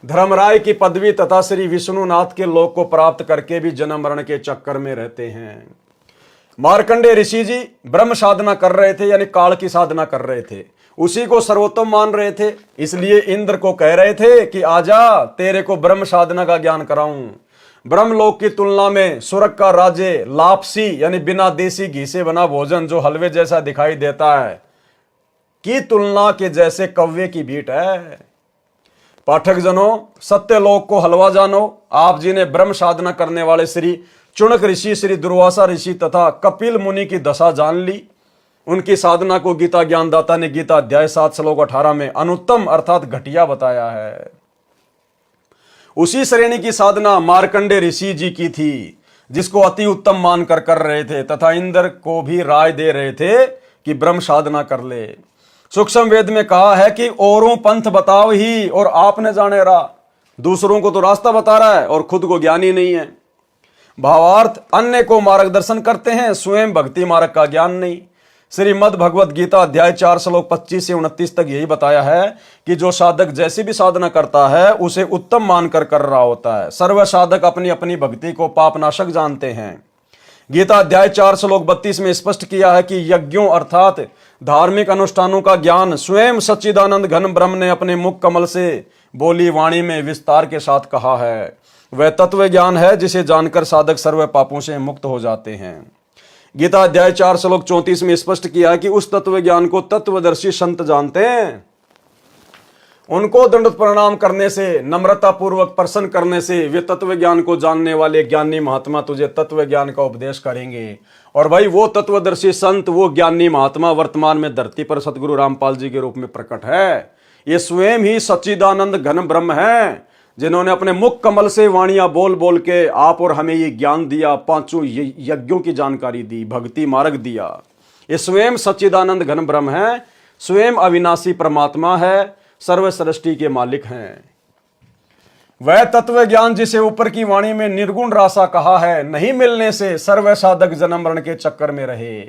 धर्मराय की पदवी तथा श्री विष्णुनाथ के लोक को प्राप्त करके भी जन्म मरण के चक्कर में रहते हैं। मार्कंडेय ऋषि जी ब्रह्म साधना कर रहे थे, यानी काल की साधना कर रहे थे, उसी को सर्वोत्तम मान रहे थे, इसलिए इंद्र को कह रहे थे कि आजा तेरे को ब्रह्म साधना का ज्ञान कराऊं। ब्रह्मलोक की तुलना में स्वर्ग का राज्य लापसी यानी बिना देसी घी से बना भोजन जो हलवे जैसा दिखाई देता है की तुलना के जैसे कव्वे की भीट है। पाठक जनों, सत्य लोक को हलवा जानो। आप जी ने ब्रह्म साधना करने वाले श्री चुनक ऋषि, श्री दुर्वासा ऋषि तथा कपिल मुनि की दशा जान ली। उनकी साधना को गीता ज्ञानदाता ने गीता अध्याय 7 श्लोक 18 में अनुत्तम अर्थात घटिया बताया है। उसी श्रेणी की साधना मार्कंडेय ऋषि जी की थी, जिसको अति उत्तम मानकर कर रहे थे तथा इंद्र को भी राय दे रहे थे कि ब्रह्म साधना कर ले। सूक्ष्म वेद में कहा है कि औरों पंथ बताओ ही और आपने जाने रहा। दूसरों को तो रास्ता बता रहा है और खुद को ज्ञानी नहीं है। भावार्थ, अन्य को मार्गदर्शन करते हैं, स्वयं भक्ति मार्ग का ज्ञान नहीं। श्रीमद् भगवद गीता अध्याय 4 श्लोक 25 से 29 तक यही बताया है कि जो साधक जैसी भी साधना करता है उसे उत्तम मानकर कर रहा होता है। सर्व साधक अपनी अपनी भक्ति को पापनाशक जानते हैं। गीता अध्याय 4 श्लोक 32 में स्पष्ट किया है कि यज्ञों अर्थात धार्मिक अनुष्ठानों का ज्ञान स्वयं सच्चिदानंद घन ब्रह्म ने अपने मुख कमल से बोली वाणी में विस्तार के साथ कहा है। वह तत्व ज्ञान है जिसे जानकर साधक सर्व पापों से मुक्त हो जाते हैं। गीता अध्याय 4 श्लोक 34 में स्पष्ट किया है कि उस तत्व ज्ञान को तत्वदर्शी संत जानते हैं। उनको दंडवत प्रणाम करने से, नम्रता पूर्वक प्रसन्न करने से वे तत्व ज्ञान को जानने वाले ज्ञानी महात्मा तुझे तत्व ज्ञान का उपदेश करेंगे। और भाई वो तत्वदर्शी संत, वो ज्ञानी महात्मा वर्तमान में धरती पर सतगुरु रामपाल जी के रूप में प्रकट है। ये स्वयं ही सच्चिदानंद घन ब्रह्म है, जिन्होंने अपने मुख कमल से वाणियां बोल बोल के आप और हमें ये ज्ञान दिया, पांचों यज्ञों की जानकारी दी, भक्ति मार्ग दिया। ये स्वयं सच्चिदानंद घन ब्रह्म है, स्वयं अविनाशी परमात्मा है, सर्व सृष्टि के मालिक हैं। वह तत्व ज्ञान जिसे ऊपर की वाणी में निर्गुण रासा कहा है, नहीं मिलने से सर्व साधक जन्म मरण के चक्कर में रहे।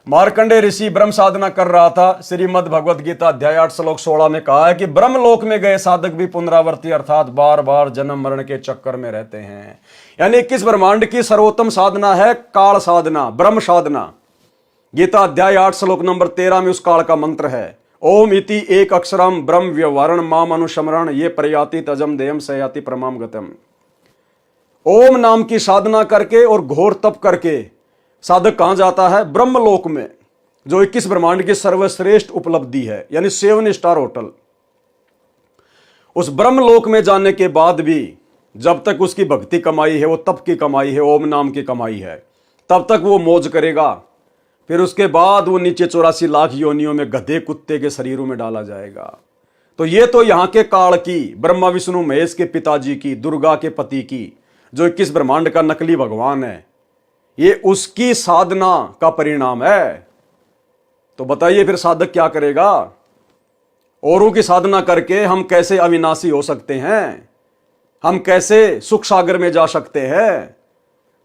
मार्कंडे ऋषि ब्रह्म साधना कर रहा था। श्रीमद् भगवद गीता अध्याय 8 श्लोक 16 में कहा है कि ब्रह्म लोक में गए साधक भी पुनरावर्ती अर्थात बार बार जन्म मरण के चक्कर में रहते हैं। यानी 21 ब्रह्मांड की सर्वोत्तम साधना है काल साधना, ब्रह्म साधना। गीता अध्याय 8 श्लोक नंबर 13 में उस काल का मंत्र है, ओम इति एक अक्षरम ब्रह्म व्यवहारण माम अनुशमरण ये प्रयाति तजम देयम सयाति परमाम गतम। ओम नाम की साधना करके और घोर तप करके साधक कहां जाता है? ब्रह्मलोक में, जो 21 ब्रह्मांड की सर्वश्रेष्ठ उपलब्धि है, यानी 7 स्टार होटल। उस ब्रह्मलोक में जाने के बाद भी जब तक उसकी भक्ति कमाई है, वो तप की कमाई है, ओम नाम की कमाई है, तब तक वो मौज करेगा। फिर उसके बाद वो नीचे 84 लाख योनियों में गधे कुत्ते के शरीरों में डाला जाएगा। तो ये तो यहां के काल की, ब्रह्मा विष्णु महेश के पिताजी की, दुर्गा के पति की, जो 21 ब्रह्मांड का नकली भगवान है, ये उसकी साधना का परिणाम है। तो बताइए फिर साधक क्या करेगा? औरों की साधना करके हम कैसे अविनाशी हो सकते हैं? हम कैसे सुख सागर में जा सकते हैं?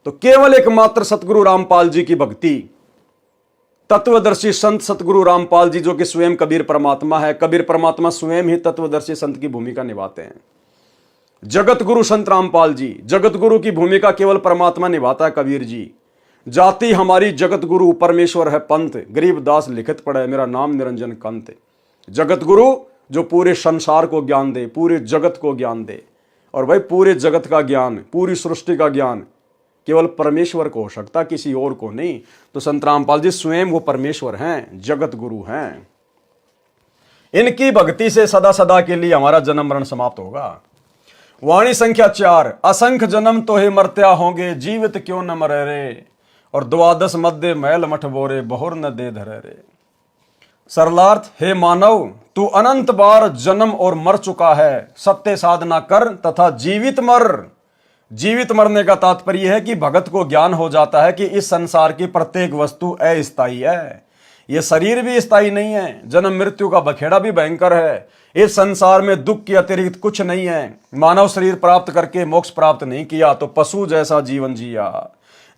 तो केवल एकमात्र सतगुरु रामपाल जी की भक्ति, तत्वदर्शी संत सतगुरु रामपाल जी, जो कि स्वयं कबीर परमात्मा है। कबीर परमात्मा स्वयं ही तत्वदर्शी संत की भूमिका निभाते हैं। जगत गुरु संत रामपाल जी, जगत गुरु की भूमिका केवल परमात्मा निभाता है कबीर जी। जाति हमारी जगत गुरु, परमेश्वर है पंथ, गरीबदास लिखित पढ़े मेरा नाम निरंजन कंत। जगत गुरु जो पूरे संसार को ज्ञान दे, पूरे जगत को ज्ञान दे। और भाई पूरे जगत का ज्ञान, पूरी सृष्टि का ज्ञान केवल परमेश्वर को हो सकता, किसी और को नहीं। तो संत रामपाल जी स्वयं वो परमेश्वर हैं, जगत गुरु हैं। इनकी भक्ति से सदा सदा के लिए हमारा जन्म मरण समाप्त होगा। वाणी संख्या 4, असंख्य जन्म तो हे मरत्या होंगे, जीवित क्यों न मरे रे। और 12 मध्य मैल मठ बोरे, बहुर न दे धरे रे। सरलार्थ, हे मानव तू अनंत बार जन्म और मर चुका है, सत्य साधना कर तथा जीवित मर। जीवित मरने का तात्पर्य है कि भगत को ज्ञान हो जाता है कि इस संसार की प्रत्येक वस्तु अस्थायी है। यह शरीर भी स्थायी नहीं है, जन्म मृत्यु का बखेड़ा भी भयंकर है। इस संसार में दुख के अतिरिक्त कुछ नहीं है। मानव शरीर प्राप्त करके मोक्ष प्राप्त नहीं किया तो पशु जैसा जीवन जिया।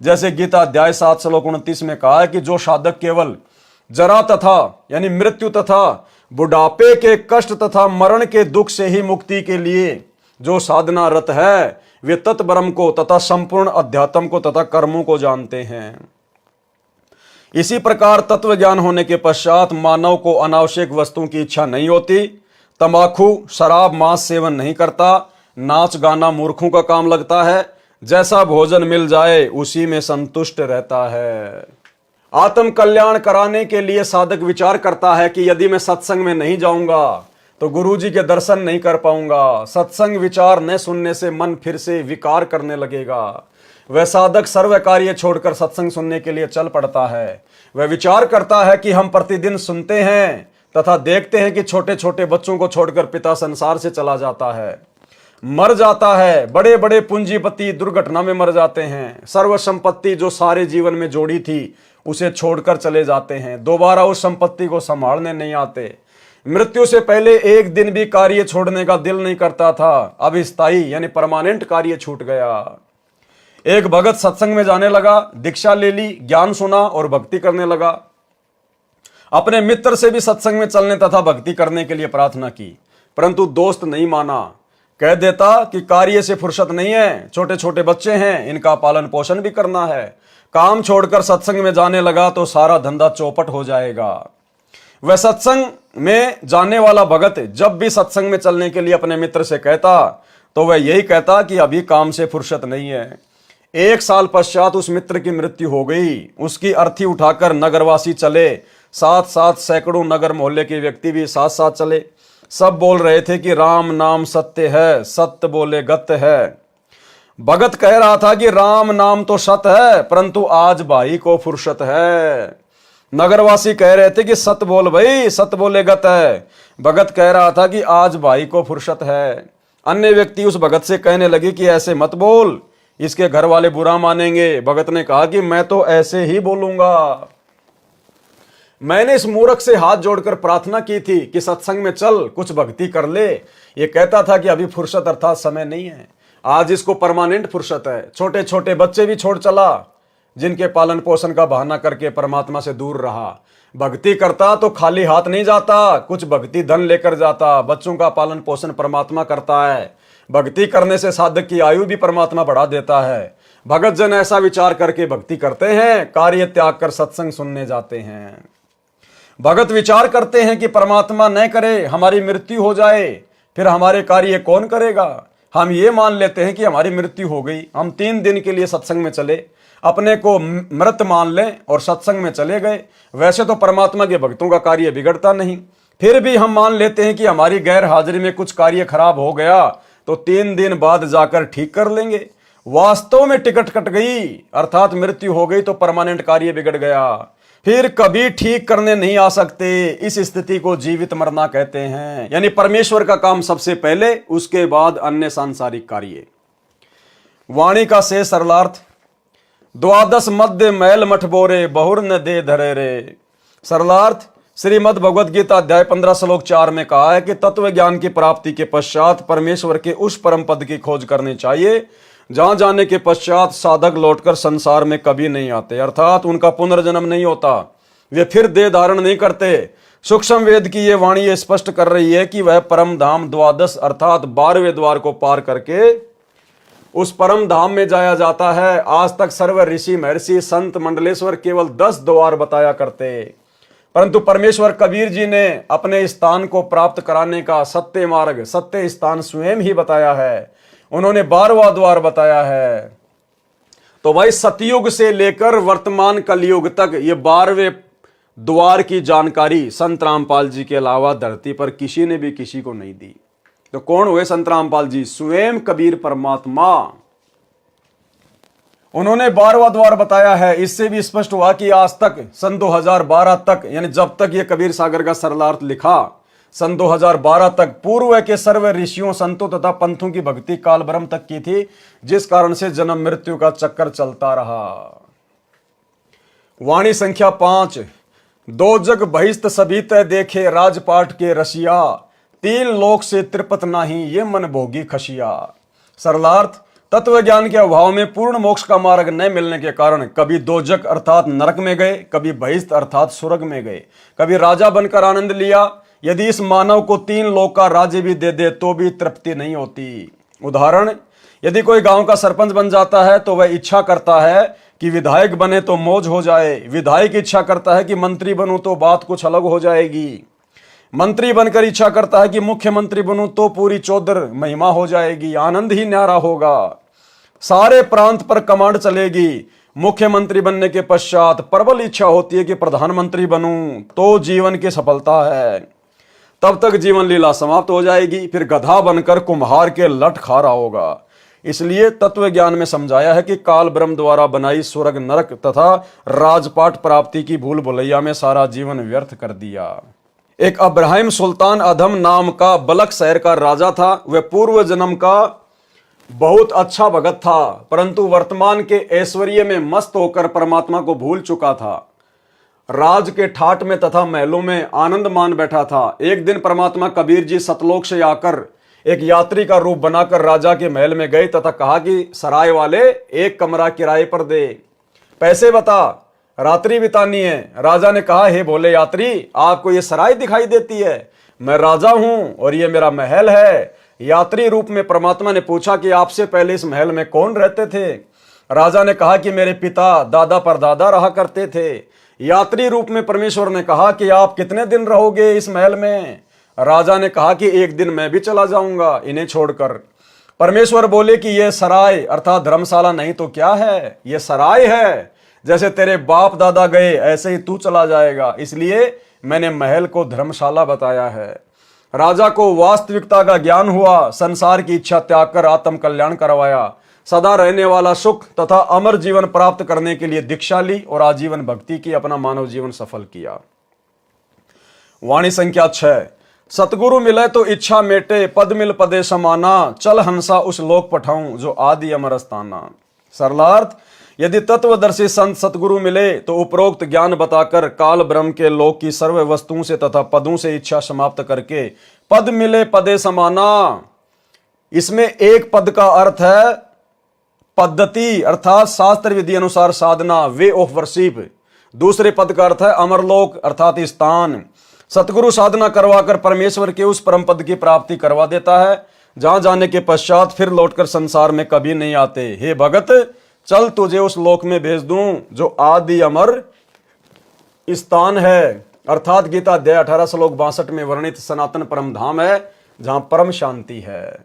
जैसे गीता अध्याय 7 श्लोक 29 में कहा है कि जो साधक केवल जरा तथा यानी मृत्यु तथा बुढ़ापे के कष्ट तथा मरण के दुख से ही मुक्ति के लिए जो साधना रत है, वे तत्ब्रह्म को तथा संपूर्ण अध्यात्म को तथा कर्मों को जानते हैं। इसी प्रकार तत्व ज्ञान होने के पश्चात मानव को अनावश्यक वस्तुओं की इच्छा नहीं होती। तंबाकू, शराब, मांस सेवन नहीं करता। नाच गाना मूर्खों का काम लगता है। जैसा भोजन मिल जाए उसी में संतुष्ट रहता है। आत्म कल्याण कराने के लिए साधक विचार करता है कि यदि मैं सत्संग में नहीं जाऊंगा तो गुरुजी के दर्शन नहीं कर पाऊंगा। सत्संग विचार न सुनने से मन फिर से विकार करने लगेगा। वह साधक सर्व कार्य छोड़कर सत्संग सुनने के लिए चल पड़ता है। वह विचार करता है कि हम प्रतिदिन सुनते हैं तथा देखते हैं कि छोटे छोटे बच्चों को छोड़कर पिता संसार से चला जाता है, मर जाता है। बड़े बड़े पूंजीपति दुर्घटना में मर जाते हैं। सर्व संपत्ति जो सारे जीवन में जोड़ी थी उसे छोड़कर चले जाते हैं, दोबारा उस संपत्ति को संभालने नहीं आते। मृत्यु से पहले एक दिन भी कार्य छोड़ने का दिल नहीं करता था, अब स्थायी यानी परमानेंट कार्य छूट गया। एक भगत सत्संग में जाने लगा, दीक्षा ले ली, ज्ञान सुना और भक्ति करने लगा। अपने मित्र से भी सत्संग में चलने तथा भक्ति करने के लिए प्रार्थना की, परंतु दोस्त नहीं माना। कह देता कि कार्य से फुर्सत नहीं है, छोटे छोटे बच्चे हैं, इनका पालन पोषण भी करना है। काम छोड़कर सत्संग में जाने लगा तो सारा धंधा चौपट हो जाएगा। वह सत्संग में जाने वाला भगत जब भी सत्संग में चलने के लिए अपने मित्र से कहता तो वह यही कहता कि अभी काम से फुर्सत नहीं है। 1 साल पश्चात उस मित्र की मृत्यु हो गई। उसकी अर्थी उठाकर नगरवासी चले, साथ साथ सैकड़ों नगर मोहल्ले के व्यक्ति भी साथ साथ चले। सब बोल रहे थे कि राम नाम सत्य है, सत्य बोले गत है। भगत कह रहा था कि राम नाम तो सत्य है, परंतु आज भाई को फुर्सत है। नगरवासी कह रहे थे कि सत्य बोल भाई, सत्य बोले गत है। भगत कह रहा था कि आज भाई को फुर्सत है। अन्य व्यक्ति उस भगत से कहने लगे कि ऐसे मत बोल, इसके घर वाले बुरा मानेंगे। भगत ने कहा कि मैं तो ऐसे ही बोलूंगा। मैंने इस मूर्ख से हाथ जोड़कर प्रार्थना की थी कि सत्संग में चल, कुछ भक्ति कर ले। ये कहता था कि अभी फुर्सत अर्थात समय नहीं है। आज इसको परमानेंट फुर्सत है। छोटे छोटे बच्चे भी छोड़ चला, जिनके पालन पोषण का बहाना करके परमात्मा से दूर रहा। भक्ति करता तो खाली हाथ नहीं जाता, कुछ भक्ति धन लेकर जाता। बच्चों का पालन पोषण परमात्मा करता है। भक्ति करने से साधक की आयु भी परमात्मा बढ़ा देता है। भगत जन ऐसा विचार करके भक्ति करते हैं, कार्य त्याग कर सत्संग सुनने जाते हैं। भगत विचार करते हैं कि परमात्मा न करे हमारी मृत्यु हो जाए, फिर हमारे कार्य कौन करेगा। हम ये मान लेते हैं कि हमारी मृत्यु हो गई, हम 3 दिन के लिए सत्संग में चले, अपने को मृत मान लें और सत्संग में चले गए। वैसे तो परमात्मा के भक्तों का कार्य बिगड़ता नहीं, फिर भी हम मान लेते हैं कि हमारी गैर हाजिरी में कुछ कार्य खराब हो गया तो 3 दिन बाद जाकर ठीक कर लेंगे। वास्तव में टिकट कट गई अर्थात मृत्यु हो गई तो परमानेंट कार्य बिगड़ गया, फिर कभी ठीक करने नहीं आ सकते। इस स्थिति को जीवित मरना कहते हैं, यानी परमेश्वर का काम सबसे पहले, उसके बाद अन्य सांसारिक कार्य। वाणी का से सरलार्थ, द्वादश मध्य मैल मठ बोरे, बहुर न दे धरे रे। सरलार्थ, श्रीमद् भगवद गीता अध्याय 15 श्लोक 4 में कहा है कि तत्व ज्ञान की प्राप्ति के पश्चात परमेश्वर के उस परम पद की खोज करनी चाहिए जहां जाने के पश्चात साधक लौटकर संसार में कभी नहीं आते, अर्थात उनका पुनर्जन्म नहीं होता, वे फिर देह धारण नहीं करते। सूक्ष्म वेद की ये वाणी ये स्पष्ट कर रही है कि वह परम धाम द्वादश अर्थात 12वें द्वार को पार करके उस परम धाम में जाया जाता है। आज तक सर्व ऋषि महर्षि संत मंडलेश्वर केवल 10 द्वार बताया करते, परंतु परमेश्वर कबीर जी ने अपने स्थान को प्राप्त कराने का सत्य मार्ग, सत्य स्थान स्वयं ही बताया है। उन्होंने 12वां द्वार बताया है। तो भाई सतयुग से लेकर वर्तमान कलयुग तक ये 12वें द्वार की जानकारी संत रामपाल जी के अलावा धरती पर किसी ने भी किसी को नहीं दी। तो कौन हुए संत रामपाल जी? स्वयं कबीर परमात्मा। उन्होंने 12वां द्वार बताया है। इससे भी स्पष्ट हुआ कि आज तक सन 2012 तक, यानी जब तक ये कबीर सागर का सरलार्थ लिखा, सन 2012 तक पूर्व के सर्व ऋषियों संतों तथा पंथों की भक्ति काल ब्रह्म तक की थी, जिस कारण से जन्म मृत्यु का चक्कर चलता रहा। वाणी संख्या 5, 2 जग बहिस्त सभी तय देखे, राजपाट के रसिया, 3 लोक से त्रिपत नाही, ये मन भोगी खशिया। सरलार्थ, तत्व ज्ञान के अभाव में पूर्ण मोक्ष का मार्ग न मिलने के कारण कभी 2 जग अर्थात नरक में गए, कभी बहिस्त अर्थात स्वर्ग में गए, कभी राजा बनकर आनंद लिया। यदि इस मानव को 3 लोक का राज्य भी दे दे तो भी तृप्ति नहीं होती। उदाहरण, यदि कोई गांव का सरपंच बन जाता है तो वह इच्छा करता है कि विधायक बने तो मौज हो जाए, विधायक इच्छा करता है कि मंत्री बनूं तो बात कुछ अलग हो जाएगी, मंत्री बनकर इच्छा करता है कि मुख्यमंत्री बनूं तो पूरी चौधर महिमा हो जाएगी, आनंद ही न्यारा होगा, सारे प्रांत पर कमांड चलेगी। मुख्यमंत्री बनने के पश्चात प्रबल इच्छा होती है कि प्रधानमंत्री बनूं तो जीवन की सफलता है। तब तक जीवन लीला समाप्त हो जाएगी, फिर गधा बनकर कुम्हार के लट खा रहा होगा। इसलिए तत्व ज्ञान में समझाया है कि काल ब्रह्म द्वारा बनाई स्वर्ग नरक तथा राजपाट प्राप्ति की भूल भुलैया में सारा जीवन व्यर्थ कर दिया। एक अब्राहिम सुल्तान अधम नाम का बलक शहर का राजा था। वह पूर्व जन्म का बहुत अच्छा भगत था, परंतु वर्तमान के ऐश्वर्य में मस्त होकर परमात्मा को भूल चुका था। राज के ठाट में तथा महलों में आनंद मान बैठा था। एक दिन परमात्मा कबीर जी सतलोक से आकर एक यात्री का रूप बनाकर राजा के महल में गए तथा कहा कि सराय वाले, एक कमरा किराए पर दे, पैसे बता, रात्रि बितानी है। राजा ने कहा, हे भोले यात्री, आपको ये सराय दिखाई देती है? मैं राजा हूं और ये मेरा महल है। यात्री रूप में परमात्मा ने पूछा कि आपसे पहले इस महल में कौन रहते थे? राजा ने कहा कि मेरे पिता दादा परदादा रहा करते थे। यात्री रूप में परमेश्वर ने कहा कि आप कितने दिन रहोगे इस महल में? राजा ने कहा कि एक दिन मैं भी चला जाऊंगा इन्हें छोड़कर। परमेश्वर बोले कि यह सराय अर्थात धर्मशाला नहीं तो क्या है, यह सराय है। जैसे तेरे बाप दादा गए ऐसे ही तू चला जाएगा, इसलिए मैंने महल को धर्मशाला बताया है। राजा को वास्तविकता का ज्ञान हुआ, संसार की इच्छा त्याग कर आत्म कल्याण करवाया, सदा रहने वाला सुख तथा अमर जीवन प्राप्त करने के लिए दीक्षा ली और आजीवन भक्ति की, अपना मानव जीवन सफल किया। वाणी संख्या 6। सतगुरु मिले तो इच्छा मेटे, पद मिल पदे समाना, चल हंसा उस लोक पठाऊं जो आदि अमर स्थाना। सरलार्थ, यदि तत्वदर्शी संत सतगुरु मिले तो उपरोक्त ज्ञान बताकर काल ब्रह्म के लोक की सर्व वस्तुओं से तथा पदों से इच्छा समाप्त करके पद मिले पदे समाना। इसमें एक पद का अर्थ है पद्धति अर्थात शास्त्र विधि अनुसार साधना, वे ऑफ वर्शिप। दूसरे पद का अर्थ है अमरलोक अर्थात स्थान। सतगुरु साधना करवाकर परमेश्वर के उस परम पद की प्राप्ति करवा देता है, जहां जाने के पश्चात फिर लौटकर संसार में कभी नहीं आते। हे भगत, चल तुझे उस लोक में भेज दूं जो आदि अमर स्थान है, अर्थात गीता अध्याय 18 श्लोक 62 में वर्णित सनातन परम धाम है, जहां परम शांति है।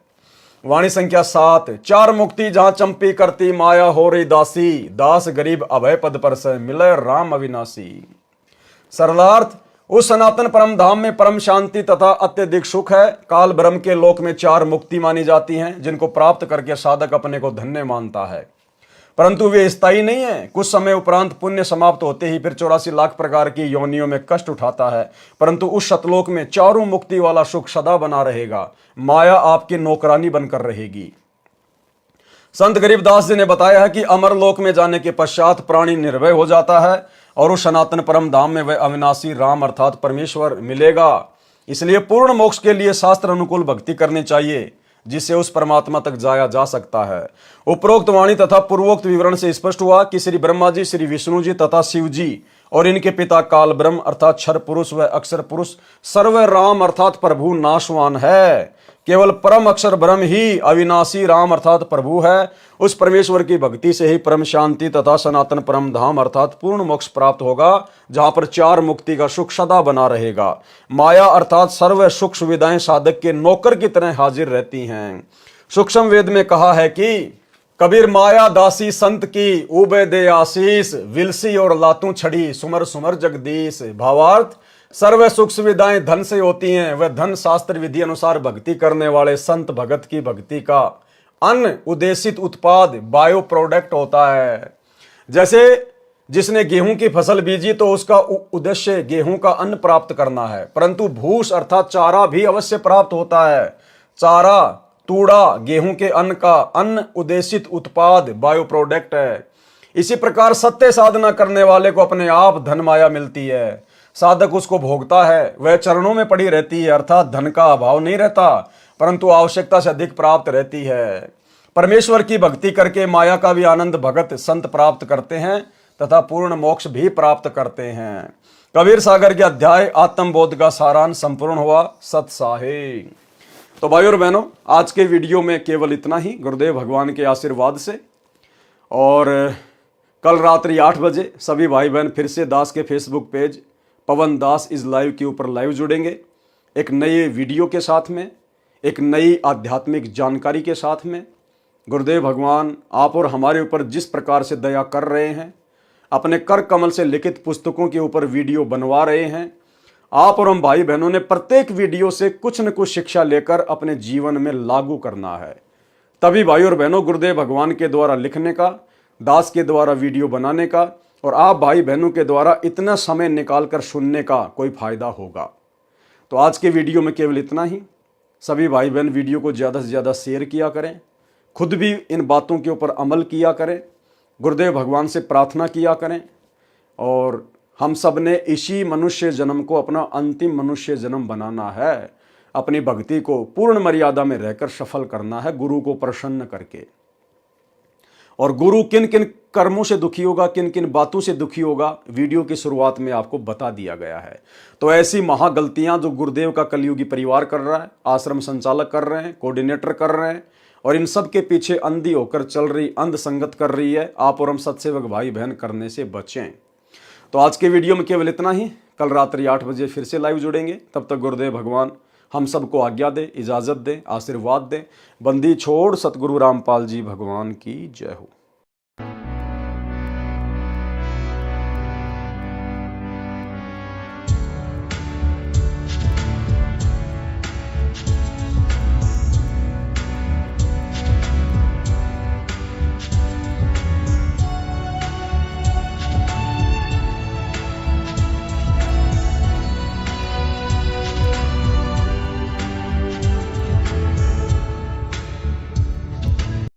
वाणी संख्या 7। चार मुक्ति जहां चंपी करती माया हो रही दासी, दास गरीब अभय पद पर से मिले राम अविनाशी। सरलार्थ, उस सनातन परम धाम में परम शांति तथा अत्यधिक सुख है। काल ब्रह्म के लोक में चार मुक्ति मानी जाती हैं, जिनको प्राप्त करके साधक अपने को धन्य मानता है, परंतु वे स्थायी नहीं है। कुछ समय उपरांत पुण्य समाप्त होते ही फिर 84 लाख प्रकार की योनियों में कष्ट उठाता है, परंतु उस सतलोक में चारों मुक्ति वाला सुख सदा बना रहेगा। माया आपकी नौकरानी बनकर रहेगी। संत गरीबदास जी ने बताया है कि अमरलोक में जाने के पश्चात प्राणी निर्भय हो जाता है और उस सनातन परम धाम में वह अविनाशी राम अर्थात परमेश्वर मिलेगा। इसलिए पूर्ण मोक्ष के लिए शास्त्र अनुकूल भक्ति करनी चाहिए, जिससे उस परमात्मा तक जाया जा सकता है। उपरोक्त वाणी तथा पूर्वोक्त विवरण से स्पष्ट हुआ कि श्री ब्रह्मा जी, श्री विष्णु जी तथा शिव जी और इनके पिता काल ब्रह्म अर्थात क्षर पुरुष व अक्षर पुरुष सर्व राम अर्थात प्रभु नाशवान है। केवल परम अक्षर ब्रह्म ही अविनाशी राम अर्थात प्रभु है। उस परमेश्वर की भक्ति से ही परम शांति तथा सनातन परम धाम अर्थात पूर्ण मोक्ष प्राप्त होगा, जहां पर चार मुक्ति का सुख सदा बना रहेगा। माया अर्थात सर्व सुख सुविधाएं साधक के नौकर की तरह हाजिर रहती हैं। सूक्ष्म वेद में कहा है कि कबीर माया दासी संत की उबे दे आशीष, विलसी और लातू छड़ी सुमर सुमर जगदीश। भावार्थ, सर्व सुख सुविधाएं धन से होती हैं, वह धन शास्त्र विधि अनुसार भक्ति करने वाले संत भगत की भक्ति का अन्न उद्देशित उत्पाद बायो प्रोडक्ट होता है। जैसे जिसने गेहूं की फसल बीजी तो उसका उद्देश्य गेहूं का अन्न प्राप्त करना है, परंतु भूस अर्थात चारा भी अवश्य प्राप्त होता है। चारा तूड़ा गेहूं के अन्न का अन्न उद्देशित उत्पाद बायो प्रोडक्ट है। इसी प्रकार सत्य साधना करने वाले को अपने आप धन माया मिलती है, साधक उसको भोगता है, वह चरणों में पड़ी रहती है, अर्थात धन का अभाव नहीं रहता, परंतु आवश्यकता से अधिक प्राप्त रहती है। परमेश्वर की भक्ति करके माया का भी आनंद भगत संत प्राप्त करते हैं तथा पूर्ण मोक्ष भी प्राप्त करते हैं। कबीर सागर के अध्याय आत्मबोध का सारांश संपूर्ण हुआ। सत साहे। तो भाई और बहनों, आज के वीडियो में केवल इतना ही, गुरुदेव भगवान के आशीर्वाद से। और कल रात्रि 8 बजे सभी भाई बहन फिर से दास के Facebook page Pawan Das is live के ऊपर लाइव जुड़ेंगे, एक नए वीडियो के साथ में, एक नई आध्यात्मिक जानकारी के साथ में। गुरुदेव भगवान आप और हमारे ऊपर जिस प्रकार से दया कर रहे हैं, अपने कर कमल से लिखित पुस्तकों के ऊपर वीडियो बनवा रहे हैं, आप और हम भाई बहनों ने प्रत्येक वीडियो से कुछ न कुछ शिक्षा लेकर अपने जीवन में लागू करना है। तभी भाई और बहनों गुरुदेव भगवान के द्वारा लिखने का, दास के द्वारा वीडियो बनाने का और आप भाई बहनों के द्वारा इतना समय निकालकर सुनने का कोई फायदा होगा। तो आज के वीडियो में केवल इतना ही। सभी भाई बहन वीडियो को ज़्यादा से ज़्यादा शेयर किया करें, खुद भी इन बातों के ऊपर अमल किया करें, गुरुदेव भगवान से प्रार्थना किया करें और हम सब ने इसी मनुष्य जन्म को अपना अंतिम मनुष्य जन्म बनाना है। अपनी भक्ति को पूर्ण मर्यादा में रहकर सफल करना है, गुरु को प्रसन्न करके। और गुरु किन किन कर्मों से दुखी होगा, किन किन बातों से दुखी होगा, वीडियो की शुरुआत में आपको बता दिया गया है। तो ऐसी महागलतियां जो गुरुदेव का कलयुगी परिवार कर रहा है, आश्रम संचालक कर रहे हैं, कोऑर्डिनेटर कर रहे हैं और इन सब के पीछे अंधी होकर चल रही अंध संगत कर रही है, आप और हम सत्सेवक भाई बहन करने से बचें। तो आज के वीडियो में केवल इतना ही। कल रात्रि 8 बजे फिर से लाइव जुड़ेंगे। तब तक गुरुदेव भगवान हम सबको आज्ञा दे, इजाज़त दे, आशीर्वाद दे। बंदी छोड़ सतगुरु रामपाल जी भगवान की जय हो।